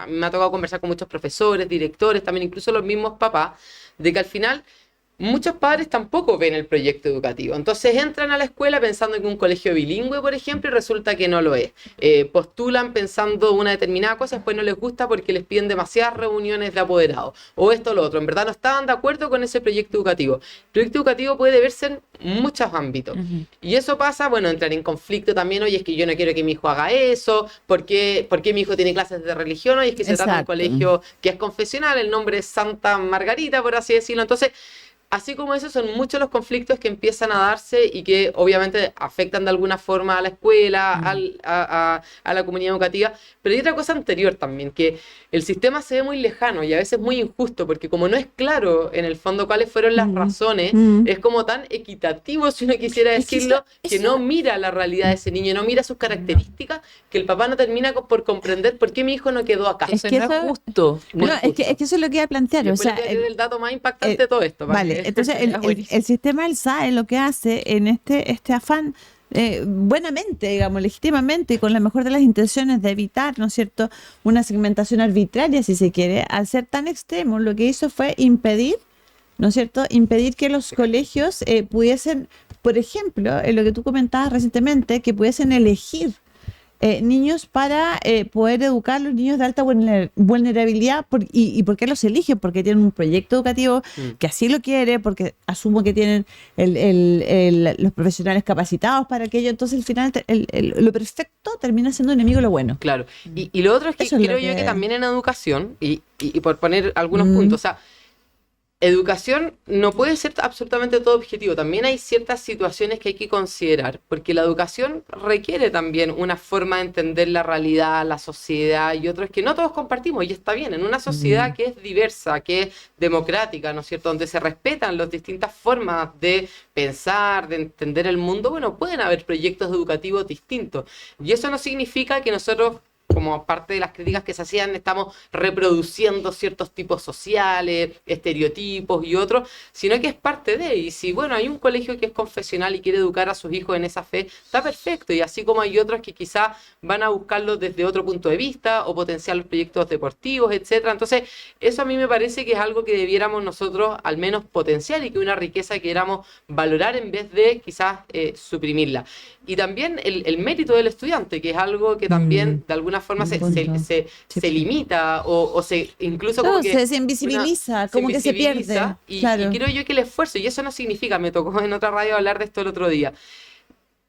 mí me ha tocado conversar con muchos profesores, directores, también incluso los mismos papás, de que al final muchos padres tampoco ven el proyecto educativo. Entonces entran a la escuela pensando en un colegio bilingüe, por ejemplo, y resulta que no lo es. Postulan pensando una determinada cosa, después no les gusta porque les piden demasiadas reuniones de apoderados. O esto o lo otro. En verdad no estaban de acuerdo con ese proyecto educativo. El proyecto educativo puede verse en muchos ámbitos. Y eso pasa, bueno, entrar en conflicto también. Oye, es que yo no quiero que mi hijo haga eso. ¿Por qué mi hijo tiene clases de religión? Oye, es que se trata de un colegio que es confesional. El nombre es Santa Margarita, por así decirlo. Entonces, así como eso, son muchos los conflictos que empiezan a darse y que obviamente afectan de alguna forma a la escuela, a la comunidad educativa. Pero hay otra cosa anterior también, que el sistema se ve muy lejano y a veces muy injusto, porque como no es claro en el fondo cuáles fueron las razones, es como tan equitativo, si uno quisiera decirlo, que no mira la realidad de ese niño, no mira sus características, que el papá no termina por comprender por qué mi hijo no quedó acá. Es que no es justo. Es que eso es lo que iba a plantear. O sea, el dato más impactante de todo esto. Vale. Entonces, el sistema del SAE lo que hace en este afán, buenamente, digamos, legítimamente y con la mejor de las intenciones de evitar, ¿no es cierto?, una segmentación arbitraria, si se quiere, al ser tan extremo, lo que hizo fue impedir, ¿no es cierto?, impedir que los colegios pudiesen, por ejemplo, en lo que tú comentabas recientemente, que pudiesen elegir niños para poder educar a los niños de alta vulnerabilidad. ¿Y por qué los eligen? Porque tienen un proyecto educativo que así lo quiere, porque asumo que tienen los profesionales capacitados para aquello. Entonces, al final, lo perfecto termina siendo enemigo de lo bueno. Claro. Y lo otro es que creo yo que también en educación, y por poner algunos puntos, o sea, educación no puede ser absolutamente todo objetivo. También hay ciertas situaciones que hay que considerar, porque la educación requiere también una forma de entender la realidad, la sociedad y otros que no todos compartimos, y está bien. En una sociedad que es diversa, que es democrática, ¿no es cierto?, donde se respetan las distintas formas de pensar, de entender el mundo, bueno, pueden haber proyectos educativos distintos. Y eso no significa que nosotros, como parte de las críticas que se hacían, estamos reproduciendo ciertos tipos sociales, estereotipos y otros, sino que es parte de, y si, bueno, hay un colegio que es confesional y quiere educar a sus hijos en esa fe, está perfecto, y así como hay otros que quizá van a buscarlo desde otro punto de vista, o potenciar los proyectos deportivos, etcétera. Entonces, eso a mí me parece que es algo que debiéramos nosotros al menos potenciar, y que una riqueza que queramos valorar en vez de quizás suprimirla. Y también el mérito del estudiante, que es algo que también de alguna forma se limita o se incluso como que se invisibiliza, como que se pierde. Y creo yo que el esfuerzo, y eso no significa, me tocó en otra radio hablar de esto el otro día,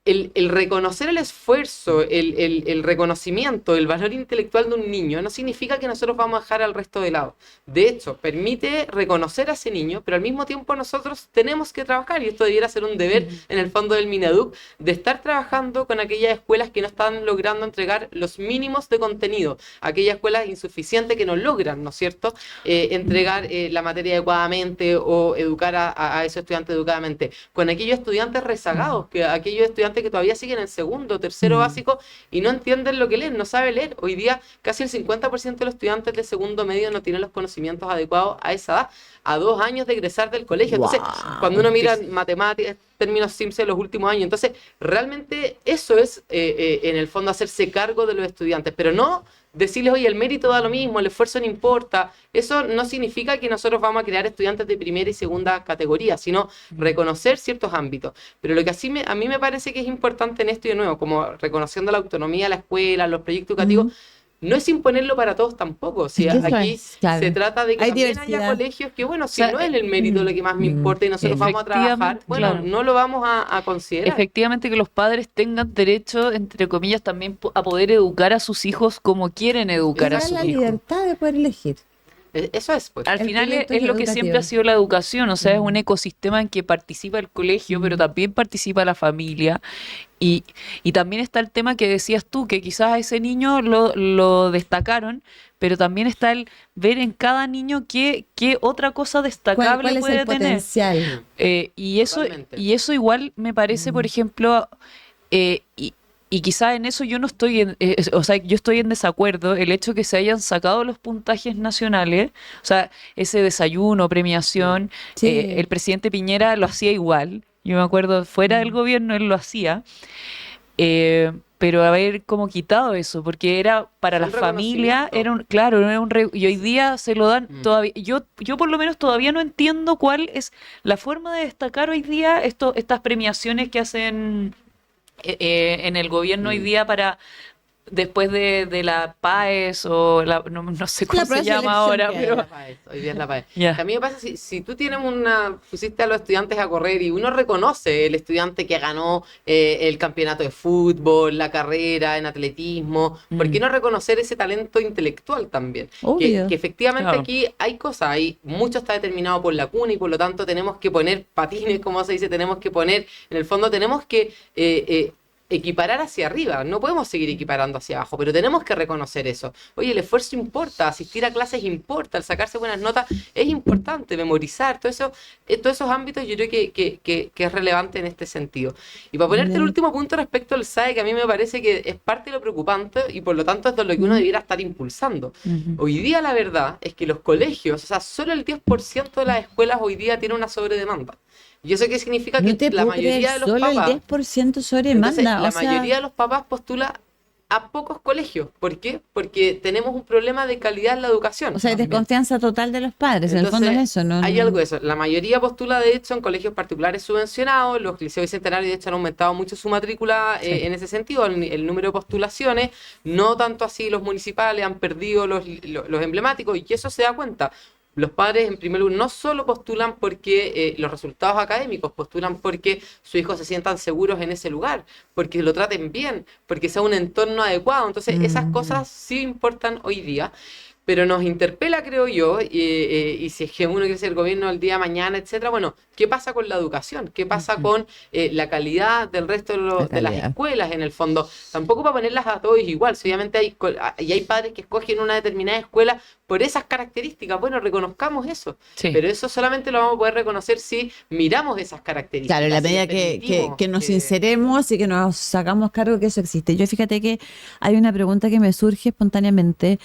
el reconocer el esfuerzo, el reconocimiento, el valor intelectual de un niño no significa que nosotros vamos a dejar al resto de lado. De hecho, permite reconocer a ese niño, pero al mismo tiempo nosotros tenemos que trabajar, y esto debiera ser un deber en el fondo del Mineduc, de estar trabajando con aquellas escuelas que no están logrando entregar los mínimos de contenido, aquellas escuelas insuficientes que no logran, ¿no es cierto?, entregar la materia adecuadamente o educar a esos estudiantes educadamente, con aquellos estudiantes rezagados, aquellos estudiantes estudiante que todavía sigue en el segundo, tercero básico y no entienden lo que leen, no sabe leer. Hoy día casi el 50% de los estudiantes de segundo medio no tienen los conocimientos adecuados a esa edad, a 2 años de egresar del colegio. Entonces, cuando uno mira matemáticas, términos simples de los últimos años, entonces realmente eso es en el fondo hacerse cargo de los estudiantes, pero no decirles, oye, el mérito da lo mismo, el esfuerzo no importa. Eso no significa que nosotros vamos a crear estudiantes de primera y segunda categoría, sino reconocer ciertos ámbitos. Pero lo que a mí me parece que es importante en esto, y de nuevo, como reconociendo la autonomía de la escuela, los proyectos educativos, no es imponerlo para todos tampoco. Si aquí se trata de que también haya colegios que, bueno, si no es el mérito lo que más me importa y nosotros vamos a trabajar, bueno, no lo vamos a considerar. Efectivamente, que los padres tengan derecho, entre comillas, también a poder educar a sus hijos como quieren educar a sus hijos. La libertad de poder elegir. Eso es, pues. Al final es lo que siempre ha sido la educación, o sea, es un ecosistema en que participa el colegio, pero también participa la familia. Y también está el tema que decías tú, que quizás a ese niño lo destacaron, pero también está el ver en cada niño qué otra cosa destacable ¿Cuál puede es el tener. Potencial? Y eso igual me parece, por ejemplo, y quizás en eso yo no estoy o sea, yo estoy en desacuerdo, el hecho que se hayan sacado los puntajes nacionales, o sea, ese desayuno, premiación, el presidente Piñera lo hacía igual, yo me acuerdo, fuera del gobierno él lo hacía, pero haber como quitado eso, porque era para la familia, era y hoy día se lo dan todavía, yo por lo menos todavía no entiendo cuál es la forma de destacar hoy día estas premiaciones que hacen en el gobierno hoy día para después de la PAES o no sé cómo se llama ahora, pero hoy día es la PAES. Yeah. A mí me pasa, si tú tienes pusiste a los estudiantes a correr y uno reconoce el estudiante que ganó el campeonato de fútbol, la carrera en atletismo, ¿por qué no reconocer ese talento intelectual también? Que efectivamente aquí hay cosas, mucho está determinado por la cuna y por lo tanto tenemos que poner patines, como se dice, tenemos que poner, en el fondo tenemos que equiparar hacia arriba, no podemos seguir equiparando hacia abajo, pero tenemos que reconocer eso. Oye, el esfuerzo importa, asistir a clases importa, el sacarse buenas notas es importante, memorizar, todos esos ámbitos yo creo que es relevante en este sentido. Y para ponerte el último punto respecto al SAE, que a mí me parece que es parte de lo preocupante y por lo tanto es de lo que uno debiera estar impulsando. Hoy día la verdad es que los colegios, o sea, solo el 10% de las escuelas hoy día tiene una sobredemanda. ¿Y eso qué significa? Que la mayoría de los papás... Solo el 10% sobre demanda. La mayoría de los papás postula a pocos colegios. ¿Por qué? Porque tenemos un problema de calidad en la educación. O sea, desconfianza total de los padres. Entonces, en el fondo es eso, ¿no? Hay algo de eso. La mayoría postula, de hecho, en colegios particulares subvencionados. Los liceos bicentenarios, de hecho, han aumentado mucho su matrícula en ese sentido, el número de postulaciones. No tanto así los municipales, han perdido los emblemáticos. Y eso se da cuenta. Los padres, en primer lugar, no solo postulan porque los resultados académicos, postulan porque sus hijos se sientan seguros en ese lugar, porque lo traten bien, porque sea un entorno adecuado. Entonces, esas cosas sí importan hoy día. Pero nos interpela, creo yo, y si es que uno quiere ser el gobierno el día de mañana, etcétera, bueno, ¿qué pasa con la educación? ¿Qué pasa con la calidad del resto de las escuelas, en el fondo? Tampoco para ponerlas a todos igual, si obviamente hay padres que escogen una determinada escuela por esas características, bueno, reconozcamos eso, pero eso solamente lo vamos a poder reconocer si miramos esas características. Claro, en la medida que nos sinceremos y que nos sacamos cargo que eso existe. Yo fíjate que hay una pregunta que me surge espontáneamente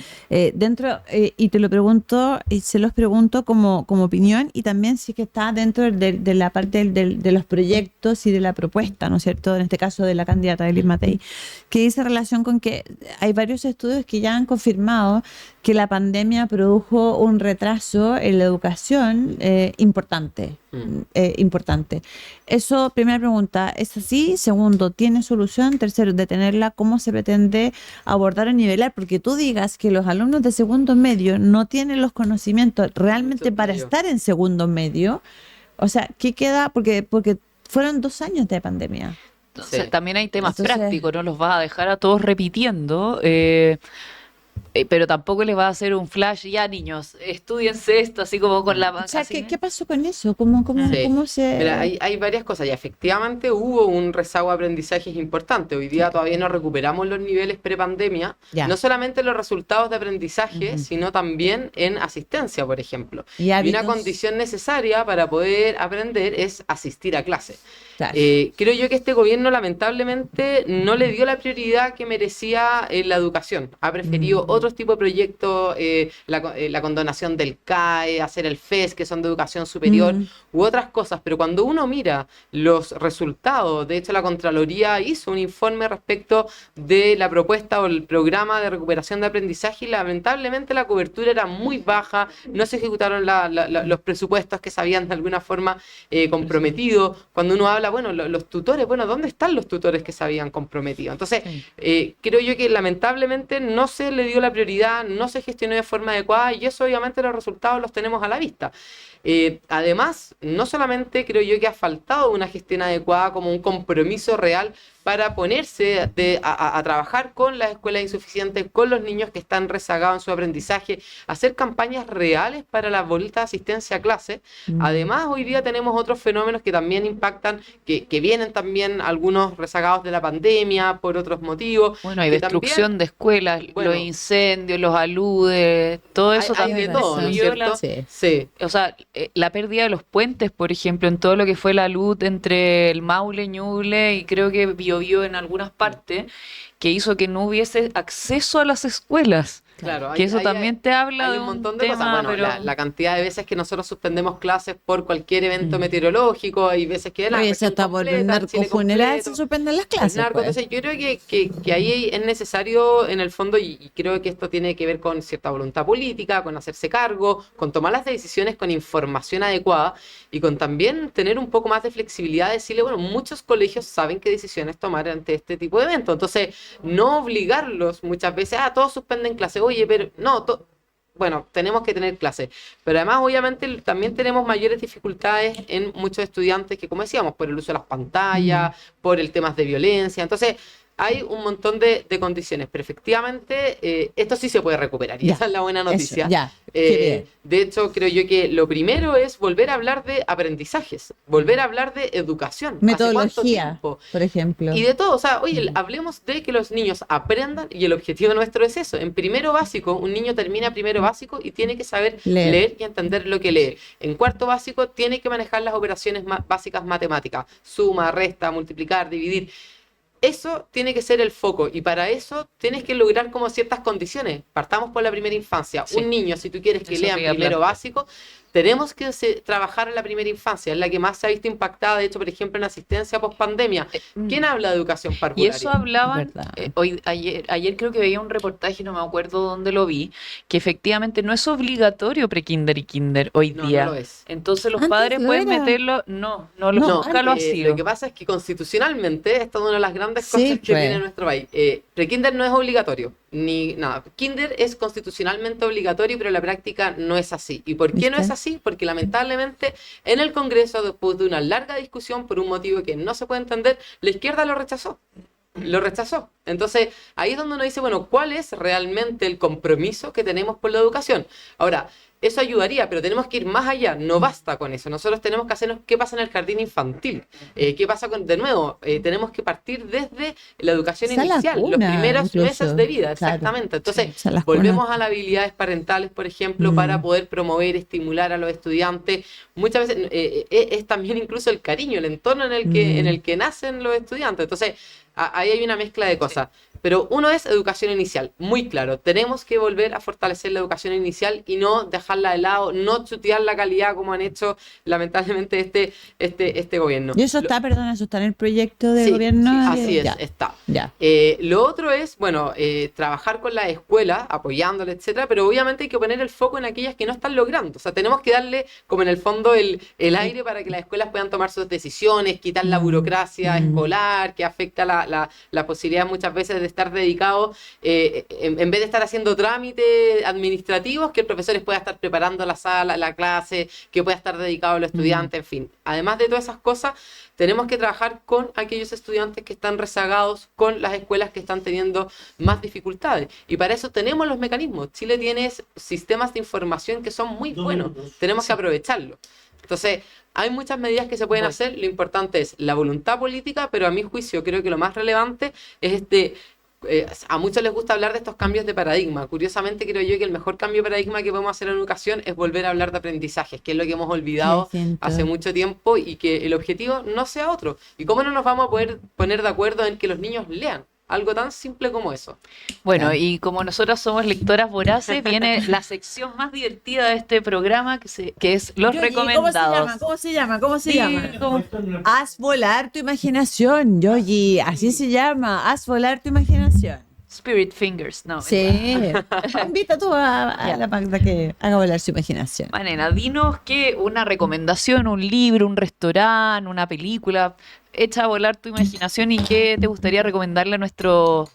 dentro, y te lo pregunto, y se los pregunto como opinión, y también si es que está dentro de la parte de los proyectos y de la propuesta, ¿no es cierto?, en este caso de la candidata Elis Matei, que dice relación con que hay varios estudios que ya han confirmado que la pandemia produjo un retraso en la educación importante. Eso, primera pregunta, ¿es así? Segundo, ¿tiene solución? Tercero, detenerla, ¿cómo se pretende abordar o nivelar? Porque tú digas que los alumnos de segundo medio no tienen los conocimientos realmente para estar en segundo medio. O sea, ¿qué queda? Porque fueron 2 años de pandemia. Entonces, también hay temas prácticos, no los vas a dejar a todos repitiendo. pero tampoco les va a hacer un flash, ya niños, estudiense esto, así como con la... O sea, así, ¿qué pasó con eso? ¿Cómo se...? Mira, hay varias cosas y efectivamente hubo un rezago de aprendizajes importante. Hoy día todavía no recuperamos los niveles prepandemia, Ya. no solamente en los resultados de aprendizaje, sino también en asistencia, por ejemplo. Y Y una hábitos. condición necesaria para poder aprender es asistir a clase. Claro. Creo yo que este gobierno lamentablemente no le dio la prioridad que merecía en la educación. Ha preferido otros tipos de proyectos, la condonación del CAE, hacer el FES, que son de educación superior, u otras cosas. Pero cuando uno mira los resultados, de hecho la Contraloría hizo un informe respecto de la propuesta o el programa de recuperación de aprendizaje y lamentablemente la cobertura era muy baja, no se ejecutaron los presupuestos que se habían de alguna forma comprometido. Cuando uno habla, bueno, los tutores, bueno, ¿dónde están los tutores que se habían comprometido? Entonces, creo yo que lamentablemente no se le dio la prioridad, no se gestionó de forma adecuada y eso obviamente los resultados los tenemos a la vista. Además, no solamente creo yo que ha faltado una gestión adecuada como un compromiso real para ponerse a trabajar con las escuelas insuficientes, con los niños que están rezagados en su aprendizaje, hacer campañas reales para la boleta de asistencia a clase. Además, hoy día tenemos otros fenómenos que también impactan, que vienen también algunos rezagados de la pandemia por otros motivos. Bueno, hay que destrucción también, de escuelas, bueno, los incendios, los aludes, todo eso hay también de todo, ¿no es cierto? viola. Sí. Sí. O sea, la pérdida de los puentes, por ejemplo, en todo lo que fue la luz entre el Maule, Ñuble y creo que Biobío en algunas partes, que hizo que no hubiese acceso a las escuelas. Claro, Que eso también te habla hay de un un montón de tema, cosas. Bueno, pero... la cantidad de veces que nosotros suspendemos clases por cualquier evento meteorológico, hay veces que la Oye, región eso está por completa, un Chile narcofuneral, completo, se suspenden las el clases, narco. pues. Entonces, yo creo que ahí es necesario, en el fondo, y creo que esto tiene que ver con cierta voluntad política, con hacerse cargo, con tomar las decisiones con información adecuada y con también tener un poco más de flexibilidad de decirle, bueno, muchos colegios saben qué decisiones tomar ante este tipo de eventos. Entonces, no obligarlos muchas veces, todos suspenden clases, oye, pero no, bueno, tenemos que tener clases, pero además obviamente también tenemos mayores dificultades en muchos estudiantes que, como decíamos, por el uso de las pantallas, por el tema de violencia, entonces hay un montón de condiciones, pero efectivamente esto sí se puede recuperar y Ya, esa es la buena noticia. eso, ya, qué bien. De hecho, creo yo que lo primero es volver a hablar de aprendizajes, volver a hablar de educación. ¿Hace cuánto Metodología, tiempo? por ejemplo. Y de todo, o sea, oye, hablemos de que los niños aprendan y el objetivo nuestro es eso. En primero básico, un niño termina primero básico y tiene que saber leer y entender lo que lee. En cuarto básico tiene que manejar las operaciones básicas matemáticas, suma, resta, multiplicar, dividir. Eso tiene que ser el foco y para eso tienes que lograr como ciertas condiciones. Partamos por la primera infancia. Sí. Un niño, si tú quieres que Eso lea te iba a primero plantear. básico, tenemos que trabajar en la primera infancia, es la que más se ha visto impactada, de hecho, por ejemplo, en asistencia post-pandemia. ¿Quién habla de educación Y parvularia? eso hablaban, Verdad. ayer creo que veía un reportaje, no me acuerdo dónde lo vi, que efectivamente no es obligatorio pre-kinder y kinder hoy No, día. no lo es. Entonces los Antes padres lo pueden era. meterlo, no, nunca lo ha Lo sido. que pasa es que constitucionalmente, esta es una de las grandes Sí, cosas que pues. tiene nuestro país. Pre-kinder no es obligatorio, ni nada. Kinder es constitucionalmente obligatorio, pero en la práctica no es así. ¿Y por qué no ¿Viste? es así? Porque lamentablemente en el Congreso, después de una larga discusión por un motivo que no se puede entender, la izquierda lo rechazó. Lo rechazó. Entonces, ahí es donde uno dice, bueno, ¿cuál es realmente el compromiso que tenemos por la educación? Ahora, eso ayudaría, pero tenemos que ir más allá. No basta con eso. Nosotros tenemos que hacernos qué pasa en el jardín infantil. ¿Qué pasa con, de nuevo? Tenemos que partir desde la educación Esa es la inicial, los cuna, primeros incluso. meses de vida, Claro. exactamente. Entonces, Esa es la volvemos cuna. a las habilidades parentales, por ejemplo, para poder promover, estimular a los estudiantes. Muchas veces es también incluso el cariño, el entorno en el que nacen los estudiantes. Entonces, ahí hay una mezcla de cosas. Pero uno es educación inicial, muy claro. Tenemos que volver a fortalecer la educación inicial y no dejarla de lado, no chutear la calidad como han hecho lamentablemente este gobierno. Y eso está, perdona, eso está en el proyecto de Sí, gobierno. sí, así es, Ya, está. ya. Lo otro es, bueno, trabajar con la escuela, apoyándola, etcétera, pero obviamente hay que poner el foco en aquellas que no están logrando. O sea, tenemos que darle, como en el fondo, el aire para que las escuelas puedan tomar sus decisiones, quitar la burocracia escolar que afecta la posibilidad muchas veces de estar dedicados, en vez de estar haciendo trámites administrativos, que el profesor pueda estar preparando la sala, la clase, que pueda estar dedicado a los estudiantes, en fin. Además de todas esas cosas, tenemos que trabajar con aquellos estudiantes que están rezagados, con las escuelas que están teniendo más dificultades. Y para eso tenemos los mecanismos. Chile tiene sistemas de información que son muy buenos. Tenemos que aprovecharlo. Entonces, hay muchas medidas que se pueden hacer. Lo importante es la voluntad política, pero a mi juicio creo que lo más relevante es a muchos les gusta hablar de estos cambios de paradigma. Curiosamente, creo yo que el mejor cambio de paradigma que podemos hacer en educación es volver a hablar de aprendizajes, que es lo que hemos olvidado hace mucho tiempo, y que el objetivo no sea otro. ¿Y cómo no nos vamos a poder poner de acuerdo en que los niños lean? Algo tan simple como eso. Bueno, y como nosotras somos lectoras voraces, viene la sección más divertida de este programa, que es los recomendados. ¿Cómo se llama? Haz volar tu imaginación, Yogi. Así se llama. Haz volar tu imaginación. Spirit Fingers, no. Sí. Invita tú a la Magda que haga volar su imaginación. Manena, dinos una recomendación, un libro, un restaurante, una película, echa a volar tu imaginación, y qué te gustaría recomendarle a nuestros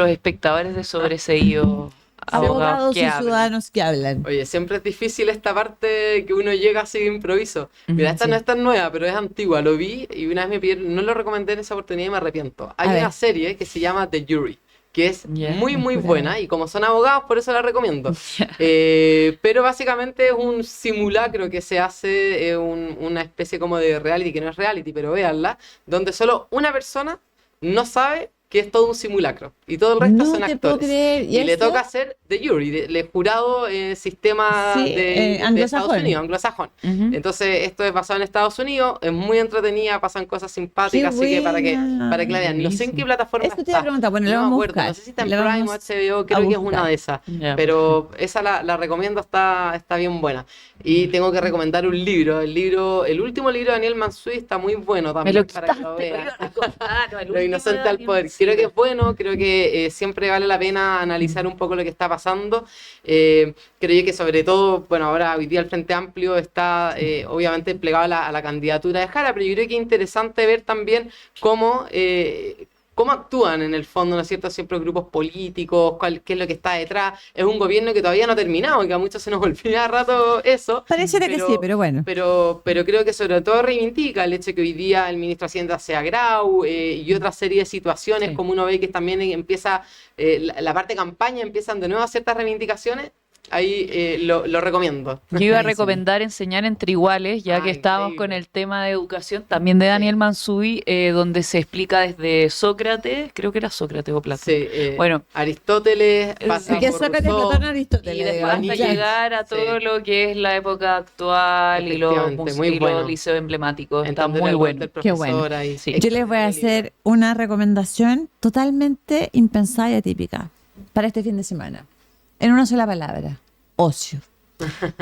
espectadores de Sobreseído. Abogados y ciudadanos que hablan. Oye, siempre es difícil esta parte que uno llega así de improviso. Mira, esta no es tan nueva, pero es antigua. Lo vi y una vez me pidieron, no lo recomendé en esa oportunidad y me arrepiento. Hay una serie que se llama The Jury, que es muy buena, y como son abogados, por eso la recomiendo. Pero básicamente es un simulacro que se hace, una especie como de reality, que no es reality, pero véanla, donde solo una persona no sabe que es todo un simulacro, y todo el resto son actores. Y le toca hacer The Jury, el jurado sistema de Estados Unidos, anglosajón. Entonces, esto es basado en Estados Unidos, es muy entretenida, pasan cosas simpáticas, así que para que la vean. No sé en qué plataforma está. Te iba a preguntar, bueno, no me acuerdo, no sé si está en Prime o HBO, creo que es una de esas. Pero esa la recomiendo, está bien buena. Y tengo que recomendar un libro. El último libro de Daniel Mansuy está muy bueno también. Me lo para que lo vean. Lo inocente al poder. Creo que es bueno, creo que siempre vale la pena analizar un poco lo que está pasando. Creo yo que sobre todo, bueno, ahora hoy día el Frente Amplio está obviamente plegado a la candidatura de Jara, pero yo creo que es interesante ver también cómo actúan en el fondo, ¿no es cierto?, siempre grupos políticos, qué es lo que está detrás. Es un gobierno que todavía no ha terminado, que a muchos se nos olvida a rato eso. Pareciera que sí, pero bueno. Pero creo que sobre todo reivindica el hecho de que hoy día el ministro de Hacienda sea Grau, y otra serie de situaciones, como uno ve que también empieza, la parte de campaña, empiezan de nuevo ciertas reivindicaciones. Ahí lo recomiendo. Yo iba a recomendar Enseñar entre Iguales, ya que estábamos con el tema de educación, también de Daniel Mansuy, donde se explica desde Sócrates, creo que era Sócrates o Platón. Sí, bueno, Aristóteles, pasa por Sócrates, Platón, Aristóteles. Y después hasta llegar a todo lo que es la época actual y los liceos emblemáticos. Está muy bueno. Qué bueno. Yo les voy a hacer una recomendación totalmente impensada y atípica para este fin de semana. En una sola palabra: ocio.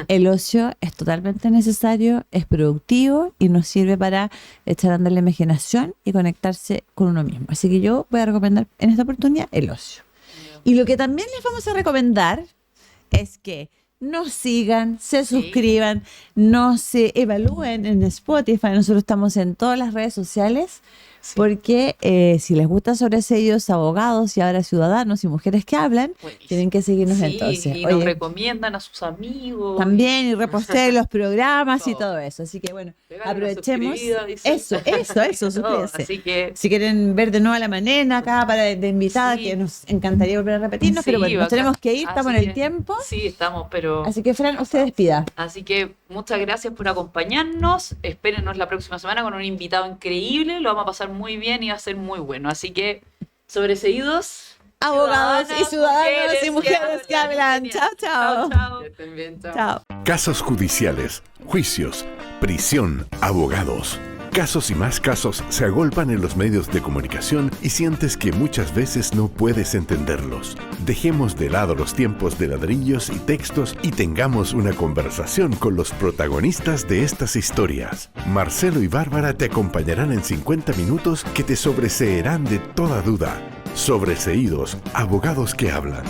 El ocio es totalmente necesario, es productivo y nos sirve para echar a andar la imaginación y conectarse con uno mismo. Así que yo voy a recomendar en esta oportunidad el ocio. Y lo que también les vamos a recomendar es que nos sigan, se suscriban, nos evalúen en Spotify. Nosotros estamos en todas las redes sociales. Sí. Porque si les gusta Sobreseídos, abogados y ahora ciudadanos y mujeres que hablan, tienen que seguirnos entonces. Y nos recomiendan a sus amigos. También, y reposteen los programas y todo eso. Así que bueno, aprovechemos. Eso, suscríbanse. Así que si quieren ver de nuevo a la Manena acá de invitada, que nos encantaría volver a repetirnos, pero bueno, nos tenemos que ir, estamos en el tiempo. Sí, estamos, pero... Así que Fran, usted despida. Así que muchas gracias por acompañarnos. Espérennos la próxima semana con un invitado increíble. Lo vamos a pasar muy bien y va a ser muy bueno. Así que, Sobreseídos, abogados y ciudadanos y mujeres que hablan. Chao, chao. Que estén bien, chao. Chao. Casos judiciales, juicios, prisión, abogados. Casos y más casos se agolpan en los medios de comunicación y sientes que muchas veces no puedes entenderlos. Dejemos de lado los tiempos de ladrillos y textos y tengamos una conversación con los protagonistas de estas historias. Marcelo y Bárbara te acompañarán en 50 minutos que te sobreseerán de toda duda. Sobreseídos, abogados que hablan.